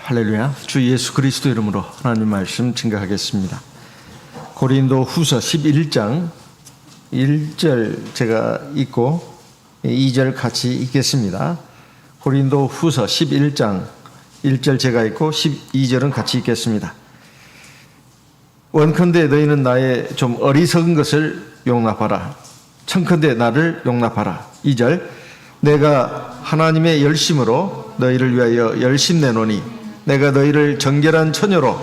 할렐루야. 주 예수 그리스도 이름으로 하나님 말씀 증거하겠습니다. 고린도 후서 11장 1절 제가 읽고 2절 같이 읽겠습니다. 고린도 후서 11장 1절 제가 읽고 12절은 같이 읽겠습니다. 원컨대 너희는 나의 좀 어리석은 것을 용납하라. 청컨대 나를 용납하라. 2절 내가 하나님의 열심으로 너희를 위하여 열심 내노니 내가 너희를 정결한 처녀로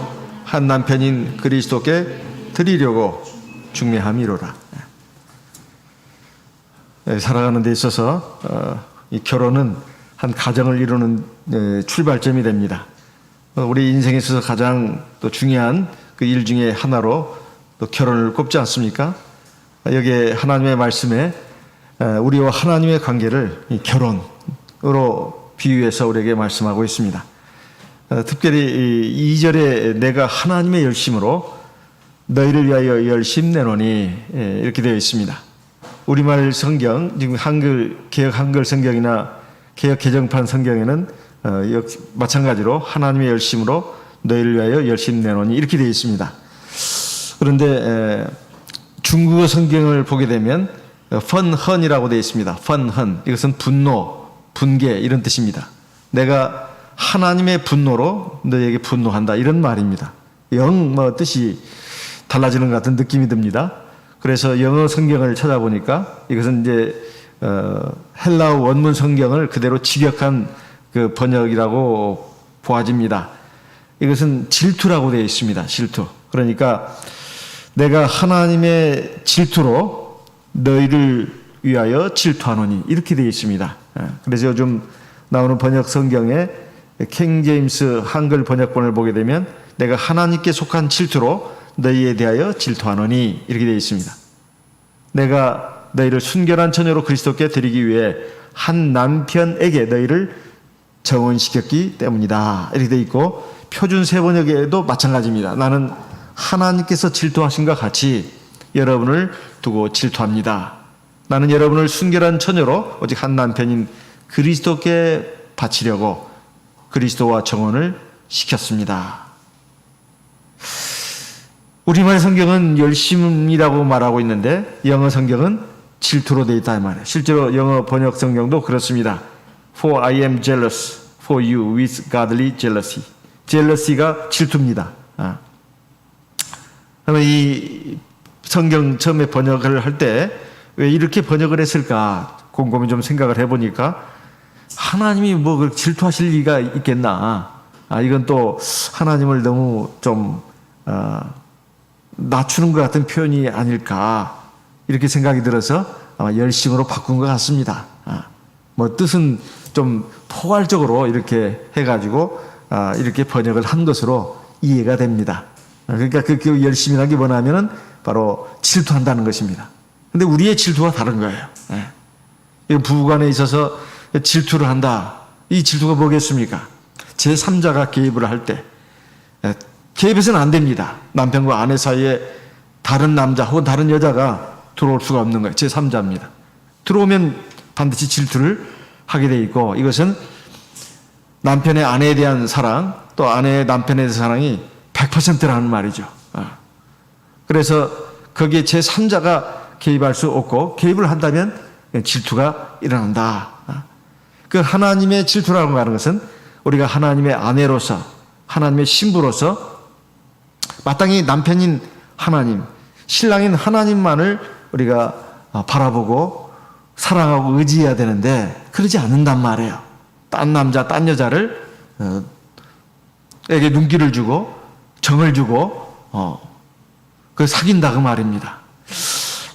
한 남편인 그리스도께 드리려고 중매함이로라. 살아가는 데 있어서 이 결혼은 한 가정을 이루는 출발점이 됩니다. 우리 인생에 있어서 가장 또 중요한 그 일 중에 하나로 또 결혼을 꼽지 않습니까? 여기에 하나님의 말씀에 우리와 하나님의 관계를 이 결혼으로 비유해서 우리에게 말씀하고 있습니다. 특별히 2절에 내가 하나님의 열심으로 너희를 위하여 열심 내노니 이렇게 되어 있습니다. 우리말 성경, 지금 개혁 한글 성경이나 개혁 개정판 성경에는 마찬가지로 하나님의 열심으로 너희를 위하여 열심 내노니 이렇게 되어 있습니다. 그런데 중국어 성경을 보게 되면 펀헌이라고 되어 있습니다. 펀헌, 이것은 분노, 분개 이런 뜻입니다. 내가 하나님의 분노로 너희에게 분노한다 이런 말입니다. 뜻이 달라지는 것 같은 느낌이 듭니다. 그래서 영어 성경을 찾아보니까 이것은 이제 헬라어 원문 성경을 그대로 직역한 그 번역이라고 보아집니다. 이것은 질투라고 되어 있습니다. 질투. 그러니까 내가 하나님의 질투로 너희를 위하여 질투하노니 이렇게 되어 있습니다. 그래서 요즘 나오는 번역 성경에 킹 제임스 한글 번역본을 보게 되면 내가 하나님께 속한 질투로 너희에 대하여 질투하노니 이렇게 되어 있습니다. 내가 너희를 순결한 처녀로 그리스도께 드리기 위해 한 남편에게 너희를 정혼시켰기 때문이다 이렇게 되어 있고, 표준 세번역에도 마찬가지입니다. 나는 하나님께서 질투하신 것 같이 여러분을 두고 질투합니다. 나는 여러분을 순결한 처녀로 오직 한 남편인 그리스도께 바치려고 그리스도와 정혼을 시켰습니다. 우리말 성경은 열심이라고 말하고 있는데 영어 성경은 질투로 되어 있다 이 말이에요. 실제로 영어 번역 성경도 그렇습니다. For I am jealous for you with godly jealousy. 젤러시가 질투입니다. 그러면 이 성경 처음에 번역을 할 때 왜 이렇게 번역을 했을까 곰곰이 좀 생각을 해보니까 하나님이 뭐 질투하실 리가 있겠나. 이건 또 하나님을 너무 좀 낮추는 것 같은 표현이 아닐까 이렇게 생각이 들어서 아마 열심으로 바꾼 것 같습니다. 뜻은 좀 포괄적으로 이렇게 해가지고 이렇게 번역을 한 것으로 이해가 됩니다. 그러니까 그 열심이라는 게 뭐냐면은 바로 질투한다는 것입니다. 근데 우리의 질투와 다른 거예요. 부부간에 있어서 질투를 한다. 이 질투가 뭐겠습니까? 제3자가 개입을 할 때 개입해서는 안 됩니다. 남편과 아내 사이에 다른 남자 혹은 다른 여자가 들어올 수가 없는 거예요. 제3자입니다. 들어오면 반드시 질투를 하게 돼 있고, 이것은 남편의 아내에 대한 사랑, 또 아내의 남편에 대한 사랑이 100%라는 말이죠. 그래서 거기에 제3자가 개입할 수 없고, 개입을 한다면 질투가 일어난다. 그 하나님의 질투라고 하는 것은 우리가 하나님의 아내로서, 하나님의 신부로서 마땅히 남편인 하나님, 신랑인 하나님만을 우리가 바라보고 사랑하고 의지해야 되는데 그러지 않는단 말이에요. 딴 남자, 딴 여자를 에게 눈길을 주고 정을 주고 그 사귄다 그 말입니다.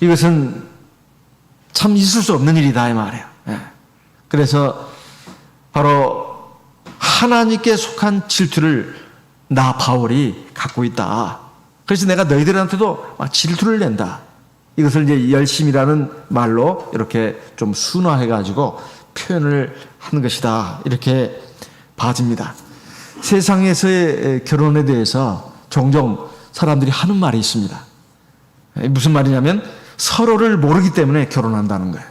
이것은 참 있을 수 없는 일이다 이 말이에요. 그래서 바로 하나님께 속한 질투를 나 바울이 갖고 있다. 그래서 내가 너희들한테도 질투를 낸다. 이것을 이제 열심이라는 말로 이렇게 좀 순화해가지고 표현을 한 것이다. 이렇게 봐집니다. 세상에서의 결혼에 대해서 종종 사람들이 하는 말이 있습니다. 무슨 말이냐면 서로를 모르기 때문에 결혼한다는 거예요.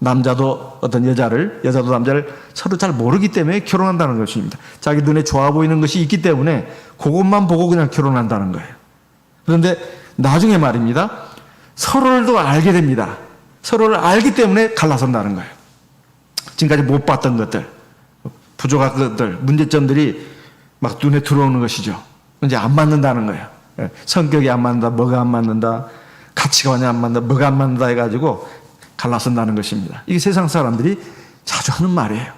남자도 어떤 여자도 남자를 서로 잘 모르기 때문에 결혼한다는 것입니다. 자기 눈에 좋아 보이는 것이 있기 때문에 그것만 보고 그냥 결혼한다는 거예요. 그런데 나중에 말입니다. 서로를 더 알게 됩니다. 서로를 알기 때문에 갈라선다는 거예요. 지금까지 못 봤던 것들, 부족한 것들, 문제점들이 막 눈에 들어오는 것이죠. 이제 안 맞는다는 거예요. 성격이 안 맞는다, 뭐가 안 맞는다, 가치관이 안 맞는다, 뭐가 안 맞는다 해가지고 갈라선다는 것입니다. 이게 세상 사람들이 자주 하는 말이에요.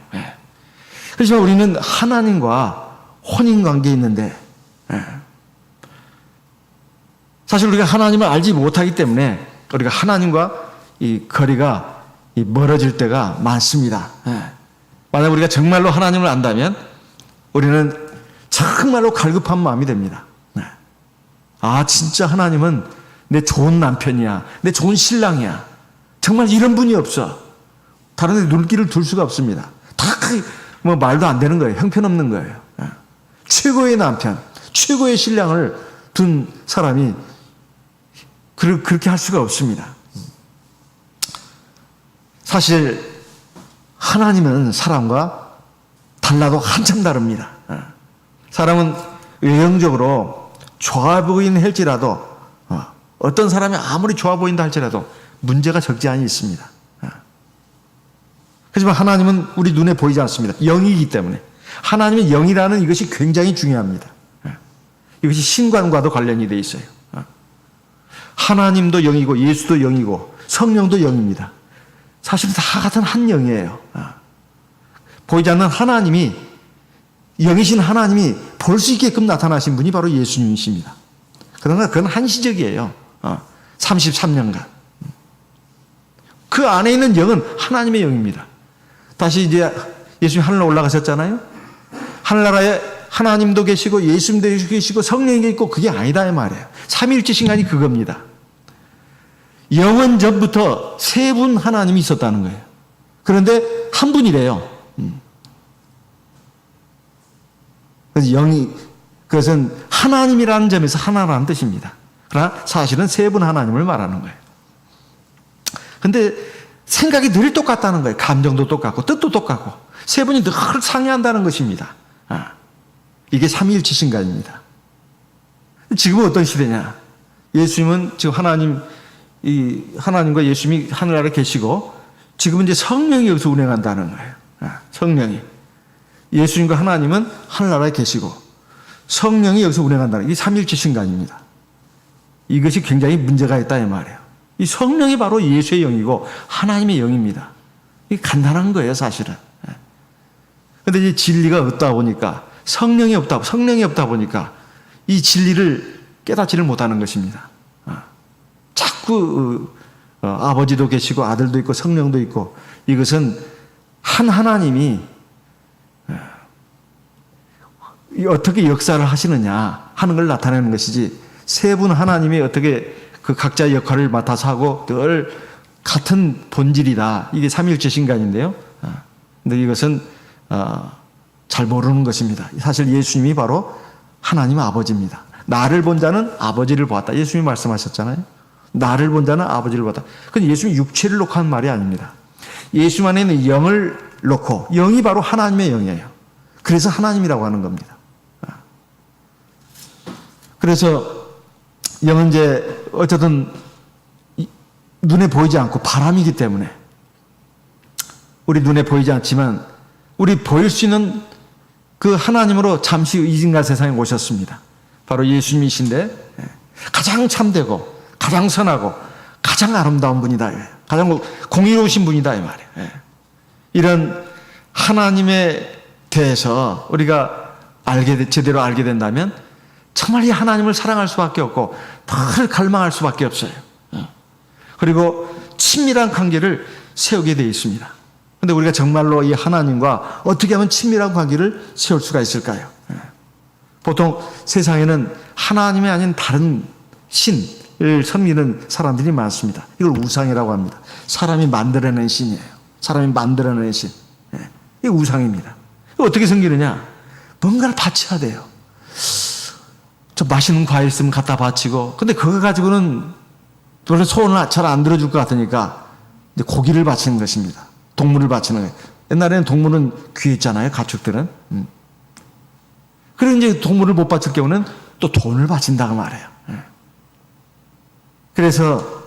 그렇지만 우리는 하나님과 혼인 관계에 있는데, 사실 우리가 하나님을 알지 못하기 때문에 우리가 하나님과 이 거리가 멀어질 때가 많습니다. 만약 우리가 정말로 하나님을 안다면 우리는 정말로 갈급한 마음이 됩니다. 아, 진짜 하나님은 내 좋은 남편이야. 내 좋은 신랑이야. 정말 이런 분이 없어. 다른 데 눈길을 둘 수가 없습니다. 다 뭐 말도 안 되는 거예요. 형편없는 거예요. 최고의 남편, 최고의 신랑을 둔 사람이 그렇게 할 수가 없습니다. 사실 하나님은 사람과 달라도 한참 다릅니다. 사람은 외형적으로 좋아 보이는 할지라도 어떤 사람이 아무리 좋아 보인다 할지라도 문제가 적지 않이 있습니다. 하지만 하나님은 우리 눈에 보이지 않습니다. 영이기 때문에. 하나님의 영이라는 이것이 굉장히 중요합니다. 이것이 신관과도 관련이 되어 있어요. 하나님도 영이고 예수도 영이고 성령도 영입니다. 사실 다 같은 한 영이에요. 보이지 않는 하나님이, 영이신 하나님이 볼 수 있게끔 나타나신 분이 바로 예수님이십니다. 그러나 그건 한시적이에요. 33년간. 그 안에 있는 영은 하나님의 영입니다. 다시 이제 예수님 하늘로 올라가셨잖아요. 하늘나라에 하나님도 계시고 예수님도 계시고 성령이 있고 그게 아니다 이 말이에요. 삼위일체 신간이 그겁니다. 영원 전부터 세 분 하나님이 있었다는 거예요. 그런데 한 분이래요. 그래서 영이, 그것은 하나님이라는 점에서 하나라는 뜻입니다. 그러나 사실은 세 분 하나님을 말하는 거예요. 근데 생각이 늘 똑같다는 거예요. 감정도 똑같고 뜻도 똑같고 세 분이 늘 상의한다는 것입니다. 이게 삼위일체 신간입니다. 지금은 어떤 시대냐? 예수님은 지금 하나님과 예수님이 하늘나라에 계시고 지금은 이제 성령이 여기서 운행한다는 거예요. 성령이. 예수님과 하나님은 하늘나라에 계시고 성령이 여기서 운행한다는 게 삼위일체 신간입니다. 이것이 굉장히 문제가 있다 이 말이에요. 이 성령이 바로 예수의 영이고 하나님의 영입니다. 이게 간단한 거예요, 사실은. 그런데 이제 진리가 없다 보니까 성령이 없다 보니까 이 진리를 깨닫지를 못하는 것입니다. 자꾸 아버지도 계시고 아들도 있고 성령도 있고 이것은 한 하나님이 어떻게 역사를 하시느냐 하는 걸 나타내는 것이지 세 분 하나님이 어떻게 그 각자의 역할을 맡아서 하고 늘 같은 본질이다. 이게 삼위일체 신간인데요. 근데 이것은 잘 모르는 것입니다. 사실 예수님이 바로 하나님 아버지입니다. 나를 본 자는 아버지를 보았다. 예수님이 말씀하셨잖아요. 나를 본 자는 아버지를 보았다. 그건 예수님이 육체를 놓고 한 말이 아닙니다. 예수 안에 있는 영을 놓고 영이 바로 하나님의 영이에요. 그래서 하나님이라고 하는 겁니다. 그래서 영은 이제 어쨌든 눈에 보이지 않고 바람이기 때문에 우리 눈에 보이지 않지만 우리 보일 수 있는 그 하나님으로 잠시 이진과 세상에 오셨습니다. 바로 예수님이신데 가장 참되고 가장 선하고 가장 아름다운 분이다. 가장 공의로우신 분이다 이 말이에요. 이런 하나님에 대해서 우리가 제대로 알게 된다면 정말 이 하나님을 사랑할 수밖에 없고 늘 갈망할 수밖에 없어요. 그리고 친밀한 관계를 세우게 되어 있습니다. 그런데 우리가 정말로 이 하나님과 어떻게 하면 친밀한 관계를 세울 수가 있을까요? 보통 세상에는 하나님이 아닌 다른 신을 섬기는 사람들이 많습니다. 이걸 우상이라고 합니다. 사람이 만들어낸 신이에요. 사람이 만들어낸 신. 이게 우상입니다. 어떻게 섬기느냐? 뭔가를 바쳐야 돼요. 좀 맛있는 과일 있으면 갖다 바치고, 근데 그거 가지고는 원래 소원을 잘 안 들어줄 것 같으니까 이제 고기를 바치는 것입니다. 동물을 바치는 거예요. 옛날에는 동물은 귀했잖아요. 가축들은. 그리고 이제 동물을 못 바칠 경우는 또 돈을 바친다고 말해요. 그래서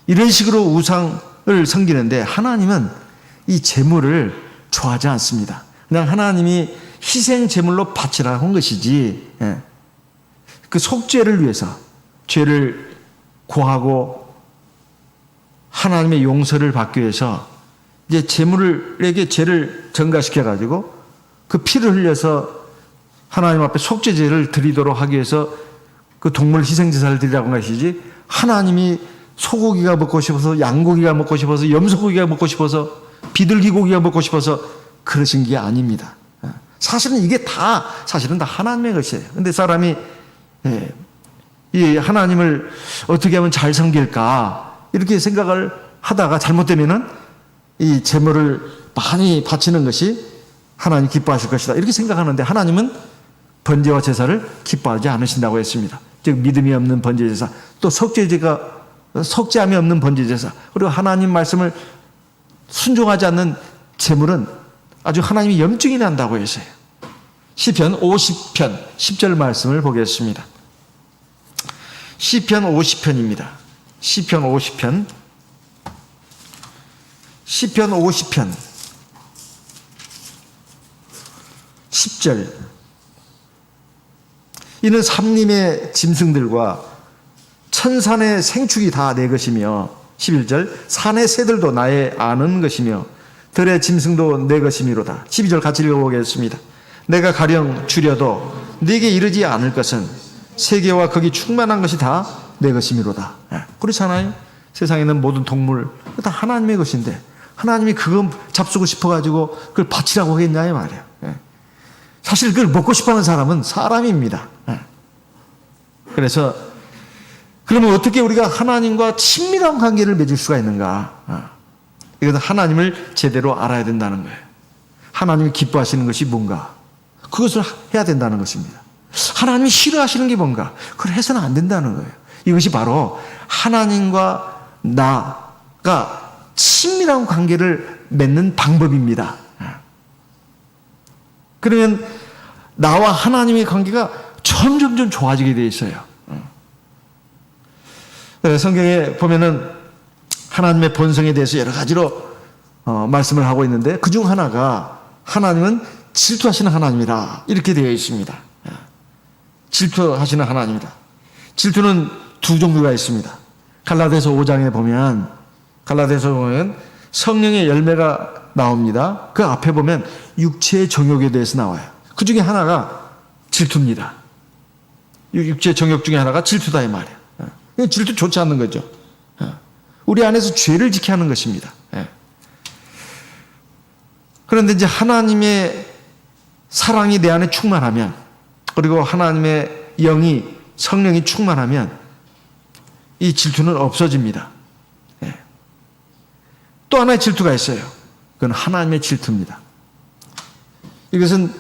이런 식으로 우상을 섬기는데 하나님은 이 제물을 좋아하지 않습니다. 그냥 하나님이 희생 제물로 바치라고 한 것이지, 그 속죄를 위해서 죄를 고하고 하나님의 용서를 받기 위해서 이제 제물에게 죄를 전가시켜 가지고 그 피를 흘려서 하나님 앞에 속죄제를 드리도록 하기 위해서 그 동물 희생제사를 드리라고 한 것이지, 하나님이 소고기가 먹고 싶어서, 양고기가 먹고 싶어서, 염소고기가 먹고 싶어서, 비둘기 고기가 먹고 싶어서 그러신 게 아닙니다. 사실은 이게 다 사실은 다 하나님의 것이에요. 근데 사람이 이 하나님을 어떻게 하면 잘 섬길까 이렇게 생각을 하다가 잘못되면은 이 제물을 많이 바치는 것이 하나님 기뻐하실 것이다 이렇게 생각하는데, 하나님은 번제와 제사를 기뻐하지 않으신다고 했습니다. 즉 믿음이 없는 번제 제사, 또 속죄함이 없는 번제 제사, 그리고 하나님 말씀을 순종하지 않는 제물은 아주 하나님이 염증이 난다고 했어요. 시편 50편 10절 말씀을 보겠습니다. 시편 50편입니다. 시편 50편 10절. 이는 삼림의 짐승들과 천산의 생축이 다 내 것이며, 11절, 산의 새들도 나의 아는 것이며 들의 짐승도 내 것이미로다. 12절 같이 읽어보겠습니다. 내가 가령 줄여도 네게 이르지 않을 것은 세계와 거기 충만한 것이 다 내 것이미로다. 그렇잖아요. 세상에 있는 모든 동물 다 하나님의 것인데 하나님이 그거 잡수고 싶어가지고 그걸 바치라고 하겠냐 이 말이에요. 사실 그걸 먹고 싶어하는 사람은 사람입니다. 그래서 그러면 어떻게 우리가 하나님과 친밀한 관계를 맺을 수가 있는가? 이것은 하나님을 제대로 알아야 된다는 거예요. 하나님이 기뻐하시는 것이 뭔가? 그것을 해야 된다는 것입니다. 하나님이 싫어하시는 게 뭔가? 그걸 해서는 안 된다는 거예요. 이것이 바로 하나님과 나가 친밀한 관계를 맺는 방법입니다. 그러면 나와 하나님의 관계가 점점점 좋아지게 되어 있어요. 성경에 보면은 하나님의 본성에 대해서 여러 가지로 말씀을 하고 있는데, 그중 하나가 하나님은 질투하시는 하나님이라 이렇게 되어 있습니다. 질투하시는 하나님이다. 질투는 두 종류가 있습니다. 갈라디아서 5장에 보면 성령의 열매가 나옵니다. 그 앞에 보면 육체의 정욕에 대해서 나와요. 그 중에 하나가 질투입니다. 육체의 정욕 중에 하나가 질투다 이 말이에요. 질투 좋지 않는 거죠. 우리 안에서 죄를 지게 하는 것입니다. 그런데 이제 하나님의 사랑이 내 안에 충만하면, 그리고 하나님의 영이, 성령이 충만하면 이 질투는 없어집니다. 또 하나의 질투가 있어요. 그건 하나님의 질투입니다. 이것은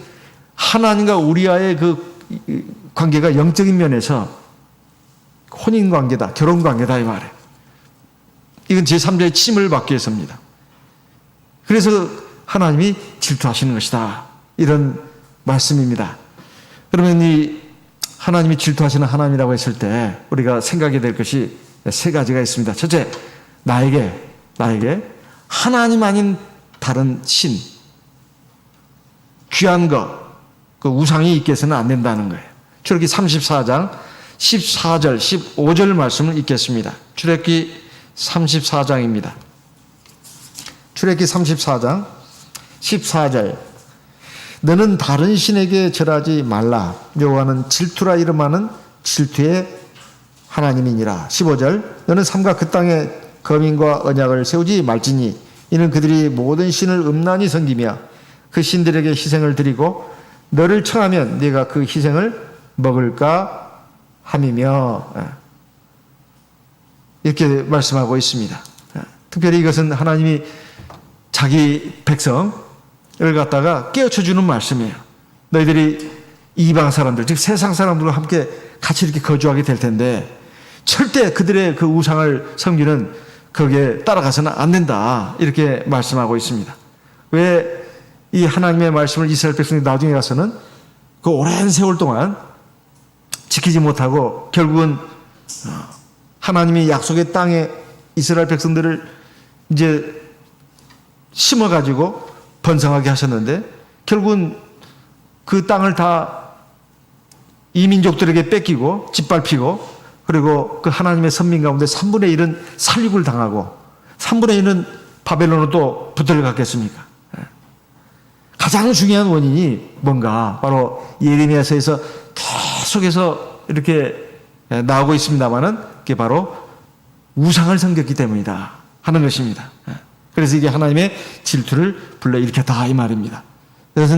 하나님과 우리와의 그 관계가 영적인 면에서 혼인관계다, 결혼관계다 이 말이에요. 이건 제3자의 침을 받기 위해서입니다. 그래서 하나님이 질투하시는 것이다, 이런 말씀입니다. 그러면 이 하나님이 질투하시는 하나님이라고 했을 때 우리가 생각이 될 것이 세 가지가 있습니다. 첫째, 나에게 하나님 아닌 다른 신, 귀한 것, 그 우상이 있게 해서는 안 된다는 거예요. 출애굽기 34장 14절, 15절 말씀을 읽겠습니다. 출애굽기 34장입니다. 출애굽기 34장 14절. 너는 다른 신에게 절하지 말라. 여호와는 질투라 이름하는 질투의 하나님이니라. 15절. 너는 삼가 그 땅에 거민과 언약을 세우지 말지니 이는 그들이 모든 신을 음란히 섬기며 그 신들에게 희생을 드리고 너를 청하면 네가 그 희생을 먹을까 함이며, 이렇게 말씀하고 있습니다. 특별히 이것은 하나님이 자기 백성을 갖다가 깨우쳐주는 말씀이에요. 너희들이 이방 사람들, 즉 세상 사람들과 함께 같이 이렇게 거주하게 될 텐데 절대 그들의 그 우상을 섬기는 거기에 따라가서는 안 된다. 이렇게 말씀하고 있습니다. 왜 이 하나님의 말씀을 이스라엘 백성이 나중에 가서는 그 오랜 세월 동안 지키지 못하고 결국은 하나님이 약속의 땅에 이스라엘 백성들을 이제 심어가지고 번성하게 하셨는데 결국은 그 땅을 다 이민족들에게 뺏기고 짓밟히고 그리고 그 하나님의 선민 가운데 3분의 1은 살육을 당하고 3분의 1은 바벨론으로 또 붙들려 갔겠습니까? 가장 중요한 원인이 뭔가 바로 예레미야서에서 계속해서 이렇게 나오고 있습니다만은 그게 바로 우상을 섬겼기 때문이다 하는 것입니다. 그래서 이게 하나님의 질투를 불러일으켰다 이 말입니다. 그래서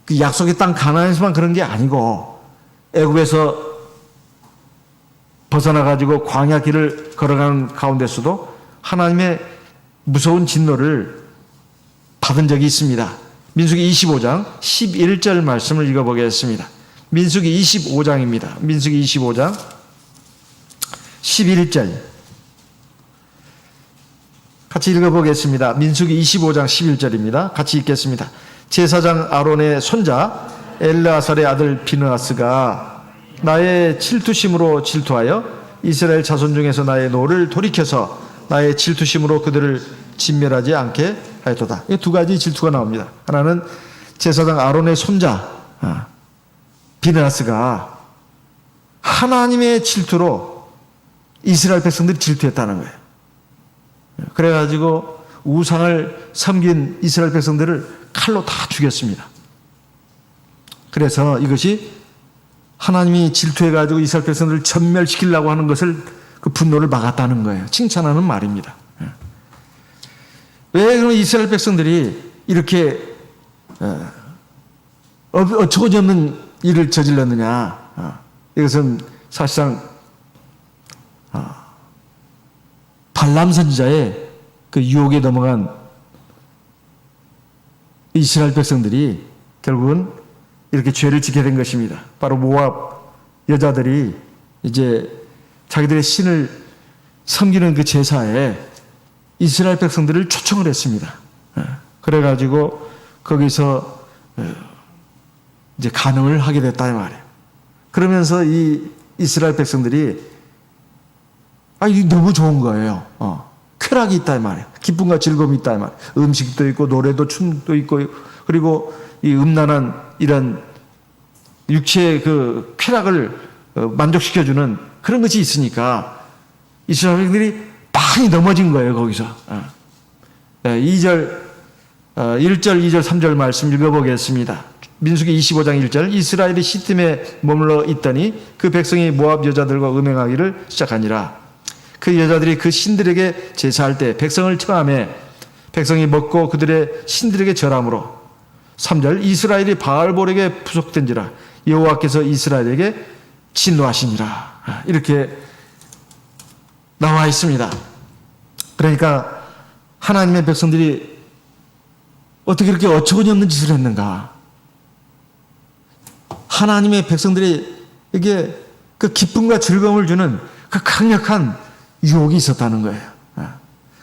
그 약속의 땅 가나안에서만 그런 게 아니고 애굽에서 벗어나 가지고 광야 길을 걸어가는 가운데서도 하나님의 무서운 진노를 받은 적이 있습니다. 민수기 25장 11절 말씀을 읽어보겠습니다. 민수기 25장입니다. 민수기 25장 11절 같이 읽어보겠습니다. 민수기 25장 11절입니다. 같이 읽겠습니다. 제사장 아론의 손자 엘르아살의 아들 비느하스가 나의 질투심으로 질투하여 이스라엘 자손 중에서 나의 노를 돌이켜서 나의 질투심으로 그들을 진멸하지 않게 하였도다. 이 두 가지 질투가 나옵니다. 하나는 제사장 아론의 손자 비느하스가 하나님의 질투로 이스라엘 백성들이 질투했다는 거예요. 그래가지고 우상을 섬긴 이스라엘 백성들을 칼로 다 죽였습니다. 그래서 이것이 하나님이 질투해가지고 이스라엘 백성들을 전멸시키려고 하는 것을 그 분노를 막았다는 거예요. 칭찬하는 말입니다. 왜 그럼 이스라엘 백성들이 이렇게 어처구니 없는 일을 저질렀느냐? 이것은 사실상 발람 선지자의 그 유혹에 넘어간 이스라엘 백성들이 결국은 이렇게 죄를 짓게 된 것입니다. 바로 모압 여자들이 이제 자기들의 신을 섬기는 그 제사에 이스라엘 백성들을 초청을 했습니다. 그래가지고 거기서 이제 간음을 하게 됐다 이 말이에요. 그러면서 이 이스라엘 백성들이 이게 너무 좋은 거예요. 쾌락이 있다 이 말이에요. 기쁨과 즐거움이 있다 이 말이에요. 음식도 있고 노래도 춤도 있고 그리고 이 음란한 이런 육체의 그 쾌락을 만족시켜주는 그런 것이 있으니까 이스라엘 백성들이 많이 넘어진 거예요, 거기서. 1절, 2절, 3절 말씀 읽어보겠습니다. 민수기 25장 1절. 이스라엘이 시팀에 머물러 있더니 그 백성이 모압 여자들과 음행하기를 시작하니라. 그 여자들이 그 신들에게 제사할 때 백성을 청하며 백성이 먹고 그들의 신들에게 절함으로. 3절. 이스라엘이 바알볼에게 부속된지라. 여호와께서 이스라엘에게 진노하시니라. 이렇게 나와 있습니다. 그러니까 하나님의 백성들이 어떻게 이렇게 어처구니 없는 짓을 했는가? 하나님의 백성들이 이게 그 기쁨과 즐거움을 주는 그 강력한 유혹이 있었다는 거예요.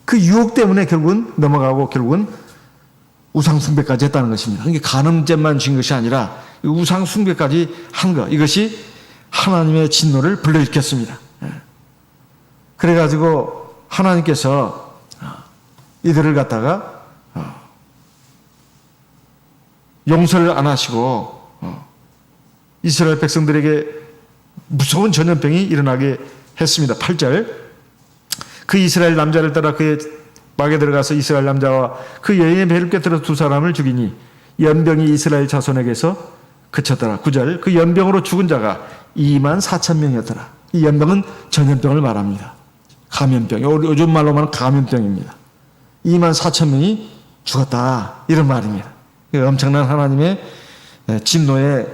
그 유혹 때문에 결국은 넘어가고 결국은 우상숭배까지 했다는 것입니다. 이게 간음죄만 진 것이 아니라 우상숭배까지 한 것, 이것이 하나님의 진노를 불러일으켰습니다. 그래가지고 하나님께서 이들을 갖다가 용서를 안 하시고 이스라엘 백성들에게 무서운 전염병이 일어나게 했습니다. 8절. 그 이스라엘 남자를 따라 그의 막에 들어가서 이스라엘 남자와 그 여인의 배를 꿰뚫어 두 사람을 죽이니 연병이 이스라엘 자손에게서 그쳤더라. 9절. 그 연병으로 죽은 자가 24,000명이었더라. 이 연병은 전염병을 말합니다. 감염병. 요즘 말로 말하면 감염병입니다. 24,000명이 죽었다. 이런 말입니다. 엄청난 하나님의 진노의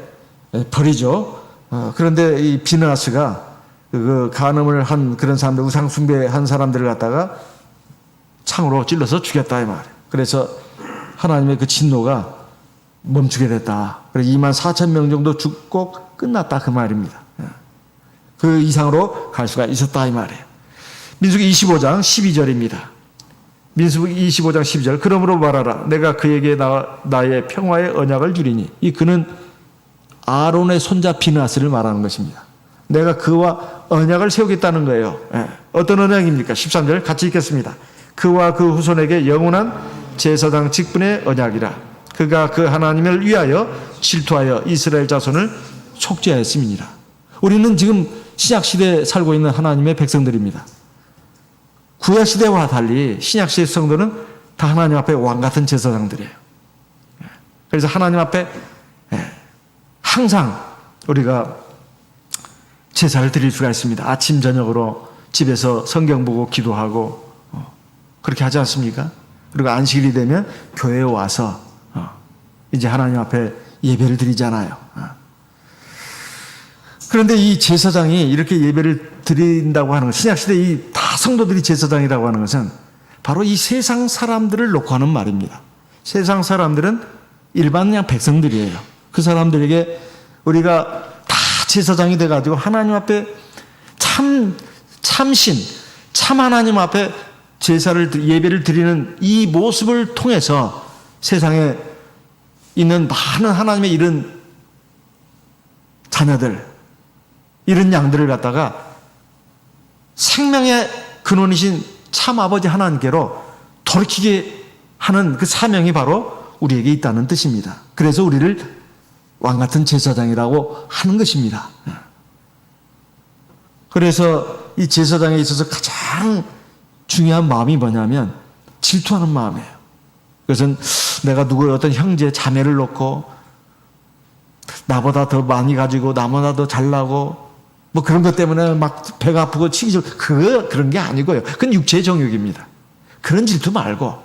벌이죠. 그런데 이 비느하스가 그 간음을 한 그런 사람들, 우상숭배한 사람들을 갖다가 창으로 찔러서 죽였다 이 말이에요. 그래서 하나님의 그 진노가 멈추게 됐다. 그래서 24,000명 정도 죽고 끝났다 그 말입니다. 그 이상으로 갈 수가 있었다 이 말이에요. 민수기 25장 12절입니다. 민수기 25장 12절. 그러므로 말하라. 내가 그에게 나의 평화의 언약을 주리니. 이 그는 아론의 손자 비느하스를 말하는 것입니다. 내가 그와 언약을 세우겠다는 거예요. 어떤 언약입니까? 13절 같이 읽겠습니다. 그와 그 후손에게 영원한 제사장 직분의 언약이라. 그가 그 하나님을 위하여 질투하여 이스라엘 자손을 속죄하였음이니라. 우리는 지금 신약시대에 살고 있는 하나님의 백성들입니다. 구약시대와 달리 신약시대 성도는 다 하나님 앞에 왕같은 제사장들이에요. 그래서 하나님 앞에 항상 우리가 제사를 드릴 수가 있습니다. 아침 저녁으로 집에서 성경 보고 기도하고 그렇게 하지 않습니까? 그리고 안식일이 되면 교회에 와서 이제 하나님 앞에 예배를 드리잖아요. 그런데 이 제사장이 이렇게 예배를 드린다고 하는 것, 신약시대 이 다 성도들이 제사장이라고 하는 것은 바로 이 세상 사람들을 놓고 하는 말입니다. 세상 사람들은 일반 그냥 백성들이에요. 그 사람들에게 우리가 다 제사장이 돼가지고 하나님 앞에 참신, 참 하나님 앞에 예배를 드리는 이 모습을 통해서 세상에 있는 많은 하나님의 이런 자녀들, 이런 양들을 갖다가 생명의 근원이신 참 아버지 하나님께로 돌이키게 하는 그 사명이 바로 우리에게 있다는 뜻입니다. 그래서 우리를 왕같은 제사장이라고 하는 것입니다. 그래서 이 제사장에 있어서 가장 중요한 마음이 뭐냐면 질투하는 마음이에요. 그것은 내가 누구의 어떤 형제 자매를 놓고 나보다 더 많이 가지고 나보다 더 잘나고 뭐 그런 것 때문에 막 배가 아프고 치기 싫고 그런 게 아니고요. 그건 육체의 정욕입니다. 그런 질투 말고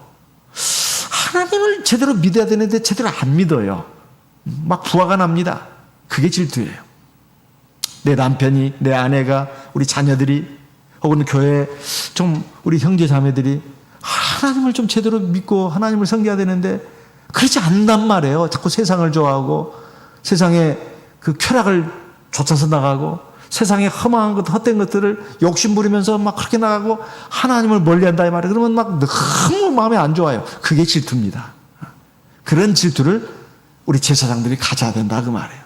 하나님을 제대로 믿어야 되는데 제대로 안 믿어요. 막 부화가 납니다. 그게 질투예요. 내 남편이, 내 아내가, 우리 자녀들이 혹은 교회 좀 우리 형제 자매들이 하나님을 좀 제대로 믿고 하나님을 섬겨야 되는데 그렇지 않단 말이에요. 자꾸 세상을 좋아하고 세상의 그 쾌락을 쫓아서 나가고 세상에 험한 것, 헛된 것들을 욕심 부리면서 막 그렇게 나가고 하나님을 멀리한다 이 말이에요. 그러면 막 너무 마음에 안 좋아요. 그게 질투입니다. 그런 질투를 우리 제사장들이 가져야 된다 그 말이에요.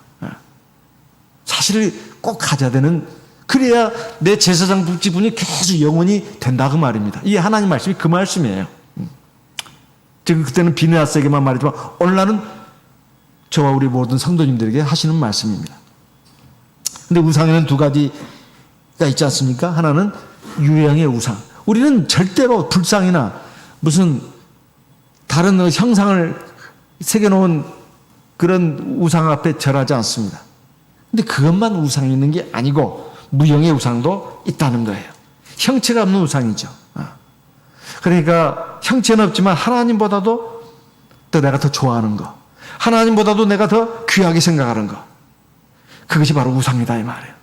사실 꼭 가져야 되는, 그래야 내 제사장 직분이 계속 영원히 된다 그 말입니다. 이 하나님 말씀이 그 말씀이에요. 지금 그때는 비느하스에게만 말했지만 오늘날은 저와 우리 모든 성도님들에게 하시는 말씀입니다. 근데 우상에는 두 가지가 있지 않습니까? 하나는 유형의 우상. 우리는 절대로 불상이나 무슨 다른 형상을 새겨놓은 그런 우상 앞에 절하지 않습니다. 근데 그것만 우상이 있는 게 아니고 무형의 우상도 있다는 거예요. 형체가 없는 우상이죠. 그러니까 형체는 없지만 하나님보다도 또 내가 더 좋아하는 거, 하나님보다도 내가 더 귀하게 생각하는 거, 그것이 바로 우상이다 이 말이에요.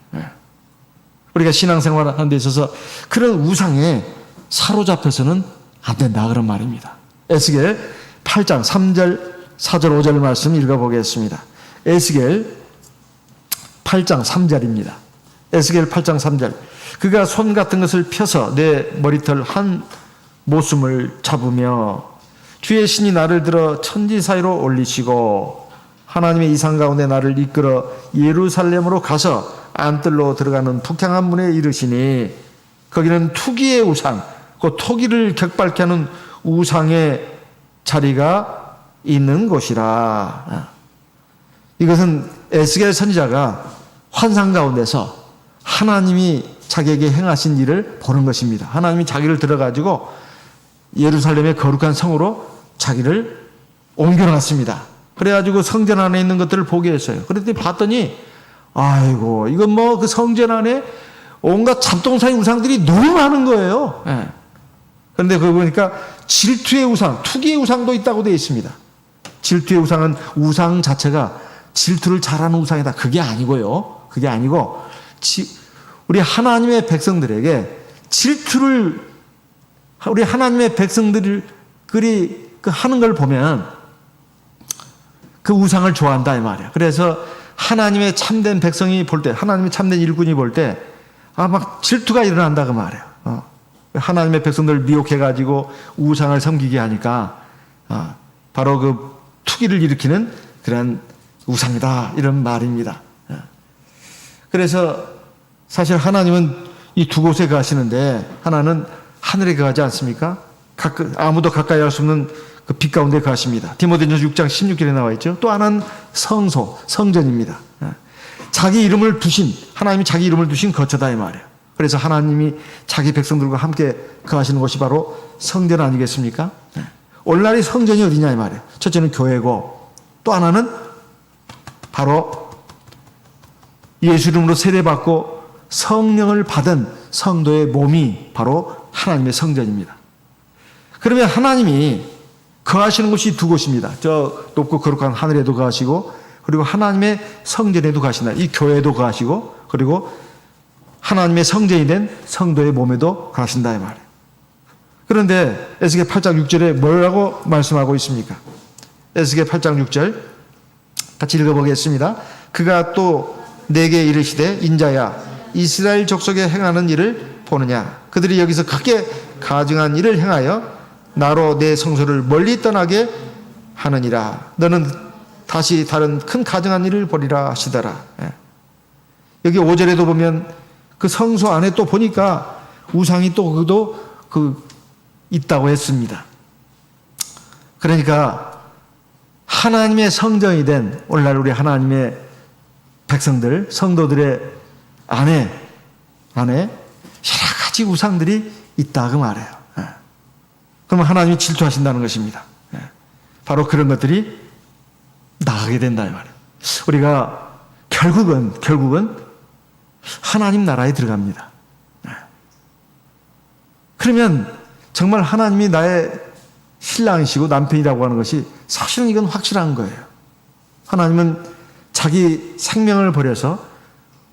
우리가 신앙생활 하는 데 있어서 그런 우상에 사로잡혀서는 안 된다 그런 말입니다. 에스겔 8장 3절 4절 5절 말씀 읽어보겠습니다. 에스겔 8장 3절입니다. 에스겔 8장 3절. 그가 손 같은 것을 펴서 내 머리털 한 모숨을 잡으며 주의 신이 나를 들어 천지 사이로 올리시고 하나님의 이상 가운데 나를 이끌어 예루살렘으로 가서 안뜰로 들어가는 북향한 문에 이르시니 거기는 투기의 우상, 그 토기를 격발케 하는 우상의 자리가 있는 곳이라. 이것은 에스겔 선지자가 환상 가운데서 하나님이 자기에게 행하신 일을 보는 것입니다. 하나님이 자기를 들어가지고 예루살렘의 거룩한 성으로 자기를 옮겨놨습니다. 그래가지고 성전 안에 있는 것들을 보게 했어요. 그랬더니 봤더니 아이고 이건 뭐 그 성전 안에 온갖 잡동사니 우상들이 너무 많은 거예요. 그런데 그거 보니까 질투의 우상, 투기의 우상도 있다고 되어 있습니다. 질투의 우상은 우상 자체가 질투를 잘하는 우상이다. 그게 아니고요. 그게 아니고 우리 하나님의 백성들에게 질투를, 우리 하나님의 백성들이 하는 걸 보면 그 우상을 좋아한다 이 말이에요. 그래서 하나님의 참된 백성이 볼 때, 하나님의 참된 일꾼이 볼 때 막 질투가 일어난다 그 말이에요. 하나님의 백성들을 미혹해가지고 우상을 섬기게 하니까 바로 그 투기를 일으키는 그런 우상이다 이런 말입니다. 그래서 사실 하나님은 이 두 곳에 가시는데 하나는 하늘에 가지 않습니까? 아무도 가까이 할 수 없는 그 빛 가운데 가십니다. 디모데전서 6장 16절에 나와 있죠. 또 하나는 성전입니다. 자기 이름을 두신, 하나님이 자기 이름을 두신 거처다 이 말이에요. 그래서 하나님이 자기 백성들과 함께 거하시는 곳이 바로 성전 아니겠습니까? 오늘날의 성전이 어디냐 이 말이에요. 첫째는 교회고 또 하나는 바로 예수 이름으로 세례받고 성령을 받은 성도의 몸이 바로 하나님의 성전입니다. 그러면 하나님이 거하시는 곳이 두 곳입니다. 저 높고 거룩한 하늘에도 거하시고 그리고 하나님의 성전에도 거하신다. 이 교회에도 거하시고 그리고 하나님의 성전이 된 성도의 몸에도 거하신다 이 말이에요. 그런데 에스겔 8장 6절에 뭐라고 말씀하고 있습니까? 에스겔 8장 6절 같이 읽어보겠습니다. 그가 또 내게 이르시되 인자야 이스라엘 족속에 행하는 일을 보느냐 그들이 여기서 크게 가증한 일을 행하여 나로 내 성소를 멀리 떠나게 하느니라 너는 다시 다른 큰 가증한 일을 보리라 하시더라. 여기 5절에도 보면 그 성소 안에 또 보니까 우상이 또 그도 있다고 했습니다. 그러니까 하나님의 성전이 된 오늘날 우리 하나님의 백성들, 성도들의 안에 여러 가지 우상들이 있다 그 말이에요. 그러면 하나님이 질투하신다는 것입니다. 바로 그런 것들이 나가게 된다 이 말이에요. 우리가 결국은 하나님 나라에 들어갑니다. 그러면 정말 하나님이 나의 신랑이시고 남편이라고 하는 것이 사실은 이건 확실한 거예요. 하나님은 자기 생명을 버려서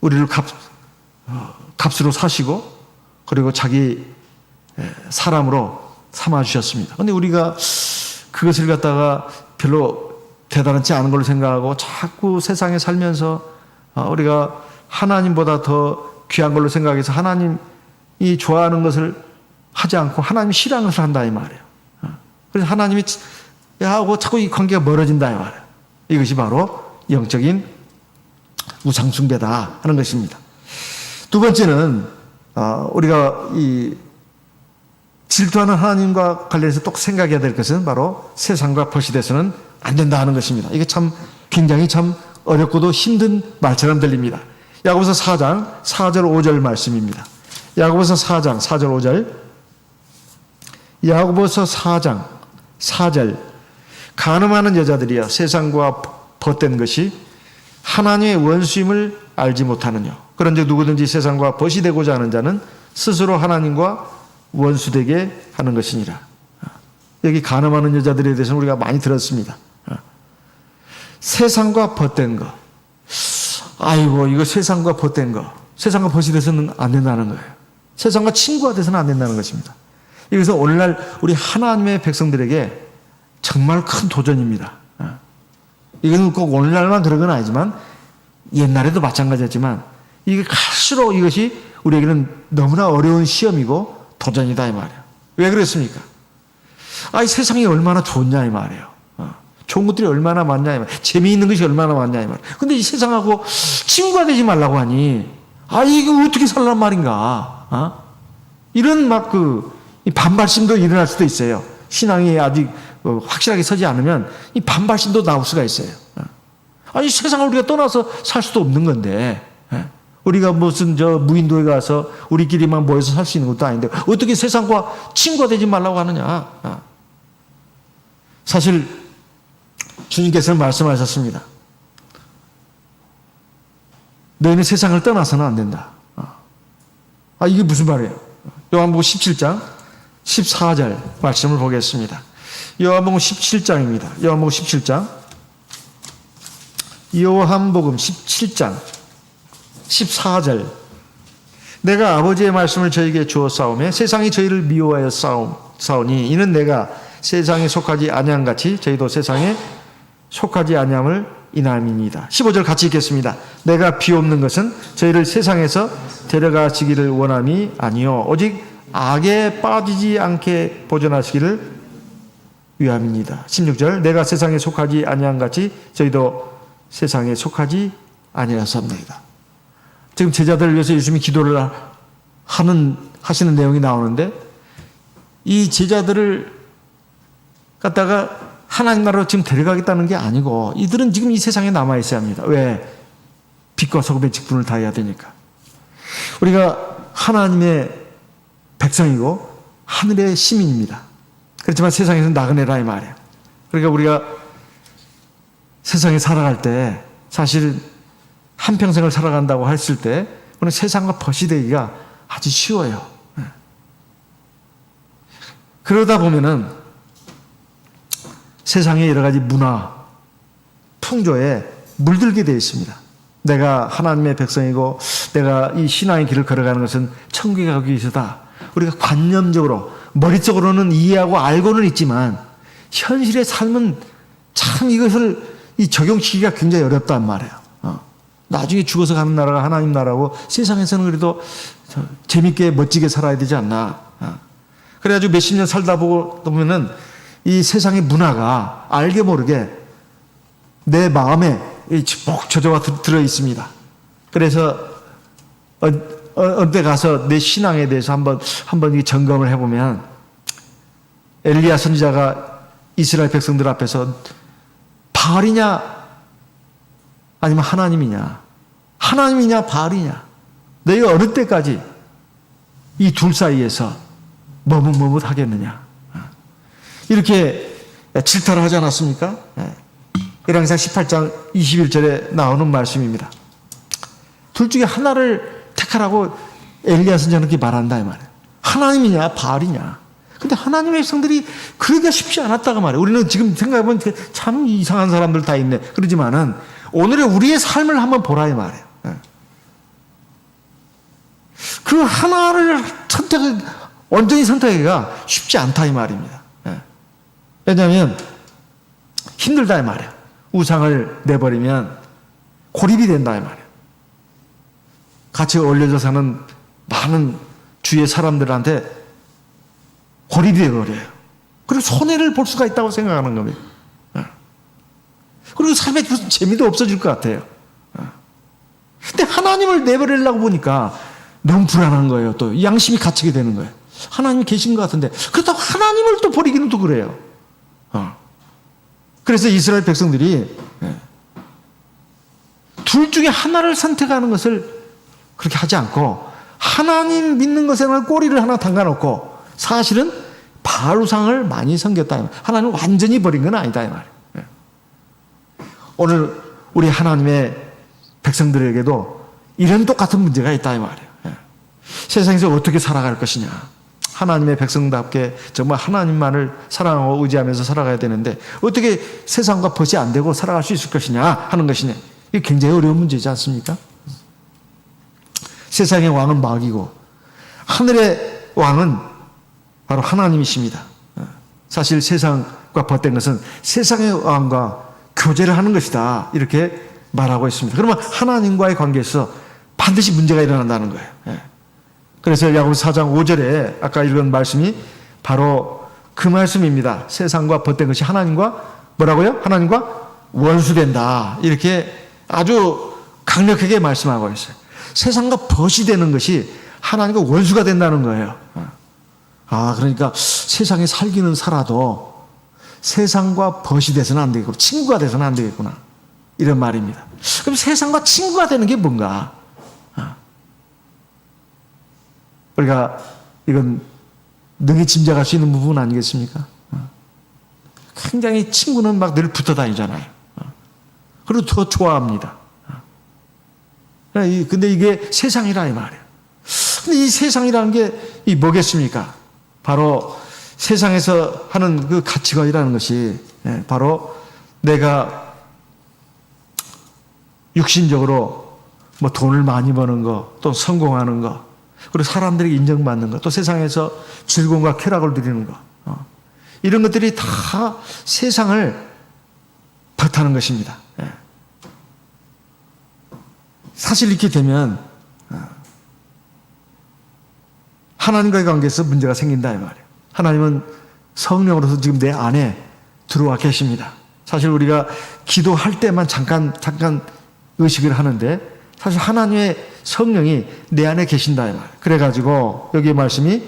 우리를 값으로 사시고 그리고 자기 사람으로 삼아주셨습니다. 그런데 우리가 그것을 갖다가 별로 대단하지 않은 걸로 생각하고 자꾸 세상에 살면서 우리가 하나님보다 더 귀한 걸로 생각해서 하나님이 좋아하는 것을 하지 않고 하나님이 싫어하는 것을 한다 이 말이에요. 그래서 하나님이 하고 자꾸 이 관계가 멀어진다 이 말이에요. 이것이 바로 영적인 우상숭배다 하는 것입니다. 두 번째는 우리가 이 질투하는 하나님과 관련해서 또 생각해야 될 것은 바로 세상과 벗이돼서는 안 된다 하는 것입니다. 이게 참 굉장히 참 어렵고도 힘든 말처럼 들립니다. 야고보서 4장 4절 5절 말씀입니다. 야고보서 4장 4절 5절 야고보서 4장 4절 간음하는 여자들이여 세상과 벗된 것이 하나님의 원수임을 알지 못하느냐 그런즉 누구든지 세상과 벗이 되고자 하는 자는 스스로 하나님과 원수되게 하는 것이니라. 여기 간음하는 여자들에 대해서는 우리가 많이 들었습니다. 세상과 벗된 것. 아이고 이거 세상과 벗된 것. 세상과 벗이 돼서는 안 된다는 거예요. 세상과 친구가 돼서는 안 된다는 것입니다. 이것은 오늘날 우리 하나님의 백성들에게 정말 큰 도전입니다. 이건 꼭 오늘날만 그런 건 아니지만 옛날에도 마찬가지였지만 이게 갈수록 이것이 우리에게는 너무나 어려운 시험이고 도전이다 이 말이에요. 왜 그랬습니까? 이 세상이 얼마나 좋냐 이 말이에요. 좋은 것들이 얼마나 많냐 이 말이에요. 재미있는 것이 얼마나 많냐 이 말이에요. 근데 이 세상하고 친구가 되지 말라고 하니 이거 어떻게 살란 말인가? 이런 이 반발심도 일어날 수도 있어요. 신앙이 아직 확실하게 서지 않으면 이 반발심도 나올 수가 있어요. 이 세상을 우리가 떠나서 살 수도 없는 건데 우리가 무슨 무인도에 가서 우리끼리만 모여서 살 수 있는 것도 아닌데 어떻게 세상과 친구가 되지 말라고 하느냐. 사실 주님께서는 말씀하셨습니다. 너희는 세상을 떠나서는 안 된다. 이게 무슨 말이에요? 요한복음 17장 14절 말씀을 보겠습니다. 요한복음 17장입니다. 요한복음 17장 요한복음 17장 14절 내가 아버지의 말씀을 저에게 주었사오매 세상이 저희를 미워하여 싸우니 이는 내가 세상에 속하지 아니함같이 저희도 세상에 속하지 아니함을 인함이니이다. 15절 같이 읽겠습니다. 내가 비옵는 것은 저희를 세상에서 데려가시기를 원함이 아니요 오직 악에 빠지지 않게 보존하시기를 위함입니다. 16절 내가 세상에 속하지 아니한 같이 저희도 세상에 속하지 아니하였습니다. 지금 제자들을 위해서 예수님이 기도를 하시는 내용이 나오는데 이 제자들을 갖다가 하나님 나라로 지금 데려가겠다는 게 아니고 이들은 지금 이 세상에 남아 있어야 합니다. 왜? 빛과 소금의 직분을 다해야 되니까. 우리가 하나님의 백성이고 하늘의 시민입니다. 그렇지만 세상에서 나그네라 이 말이에요. 그러니까 우리가 세상에 살아갈 때 사실 한평생을 살아간다고 했을 때 우리는 세상과 벗이 되기가 아주 쉬워요. 그러다 보면은 세상의 여러 가지 문화, 풍조에 물들게 되어 있습니다. 내가 하나님의 백성이고 내가 이 신앙의 길을 걸어가는 것은 천국에 가기 위해서다. 우리가 관념적으로 머릿속으로는 이해하고 알고는 있지만 현실의 삶은 참 이것을 적용시키기가 굉장히 어렵단 말이에요. 나중에 죽어서 가는 나라가 하나님 나라고 세상에서는 그래도 재밌게 멋지게 살아야 되지 않나. 그래가지고 몇십 년 살다 보면은 이 세상의 문화가 알게 모르게 내 마음에 목 젖어가 들어 있습니다. 그래서 어디 가서 내 신앙에 대해서 한번 점검을 해보면 엘리야 선지자가 이스라엘 백성들 앞에서 바알이냐 아니면 하나님이냐 바알이냐 너희가 어느 때까지 이 둘 사이에서 머뭇머뭇 하겠느냐 이렇게 질타를 하지 않았습니까? 열왕기상 18장 21절에 나오는 말씀입니다. 둘 중에 하나를 택하라고 엘리야 선지자는 그렇게 말한다 이 말이에요. 하나님이냐 바알이냐. 근데 하나님의 백성들이 그러기가 쉽지 않았다고 말이에요. 우리는 지금 생각해보면 참 이상한 사람들 다 있네. 그러지만은 오늘의 우리의 삶을 한번 보라 이 말이에요. 그 하나를 온전히 선택하기가 쉽지 않다 이 말입니다. 왜냐하면 힘들다 이 말이에요. 우상을 내버리면 고립이 된다 이 말이에요. 같이 어울려져 사는 많은 주위의 사람들한테 고립이 되어버려요. 그리고 손해를 볼 수가 있다고 생각하는 겁니다. 그리고 삶에 무슨 재미도 없어질 것 같아요. 근데 하나님을 내버리려고 보니까 너무 불안한 거예요. 또 양심이 갇히게 되는 거예요. 하나님이 계신 것 같은데 그렇다고 하나님을 또 버리기는 또 그래요. 그래서 이스라엘 백성들이 둘 중에 하나를 선택하는 것을 그렇게 하지 않고 하나님 믿는 것에는 꼬리를 하나 담가놓고 사실은 바알 우상을 많이 섬겼다. 하나님을 완전히 버린 건 아니다 이 말이에요. 오늘 우리 하나님의 백성들에게도 이런 똑같은 문제가 있다 이 말이에요. 세상에서 어떻게 살아갈 것이냐. 하나님의 백성답게 정말 하나님만을 사랑하고 의지하면서 살아가야 되는데 어떻게 세상과 벗이 안 되고 살아갈 수 있을 것이냐 하는 것이냐. 이게 굉장히 어려운 문제지 않습니까? 세상의 왕은 마귀고 하늘의 왕은 바로 하나님이십니다. 사실 세상과 벗된 것은 세상의 왕과 교제를 하는 것이다 이렇게 말하고 있습니다. 그러면 하나님과의 관계에서 반드시 문제가 일어난다는 거예요. 그래서 야고보서 4장 5절에 아까 읽은 말씀이 바로 그 말씀입니다. 세상과 벗된 것이 하나님과 뭐라고요? 하나님과 원수된다 이렇게 아주 강력하게 말씀하고 있어요. 세상과 벗이 되는 것이 하나님과 원수가 된다는 거예요. 그러니까 세상에 살기는 살아도 세상과 벗이 돼서는 안 되겠고 친구가 돼서는 안 되겠구나 이런 말입니다. 그럼 세상과 친구가 되는 게 뭔가? 우리가 이건 능히 짐작할 수 있는 부분 아니겠습니까? 굉장히 친구는 막 늘 붙어 다니잖아요. 그리고 더 좋아합니다. 근데 이게 세상이라 이 말이에요. 근데 이 세상이라는 게 뭐겠습니까? 바로 세상에서 하는 그 가치관이라는 것이 바로 내가 육신적으로 뭐 돈을 많이 버는 거, 또 성공하는 거, 그리고 사람들에게 인정받는 것, 또 세상에서 즐거움과 쾌락을 누리는 것, 이런 것들이 다 세상을 바탕하는 것입니다. 사실 이렇게 되면 하나님과의 관계에서 문제가 생긴다 이 말이에요. 하나님은 성령으로서 지금 내 안에 들어와 계십니다. 사실 우리가 기도할 때만 잠깐 의식을 하는데 사실 하나님의 성령이 내 안에 계신다 이 말이에요. 그래가지고 여기 말씀이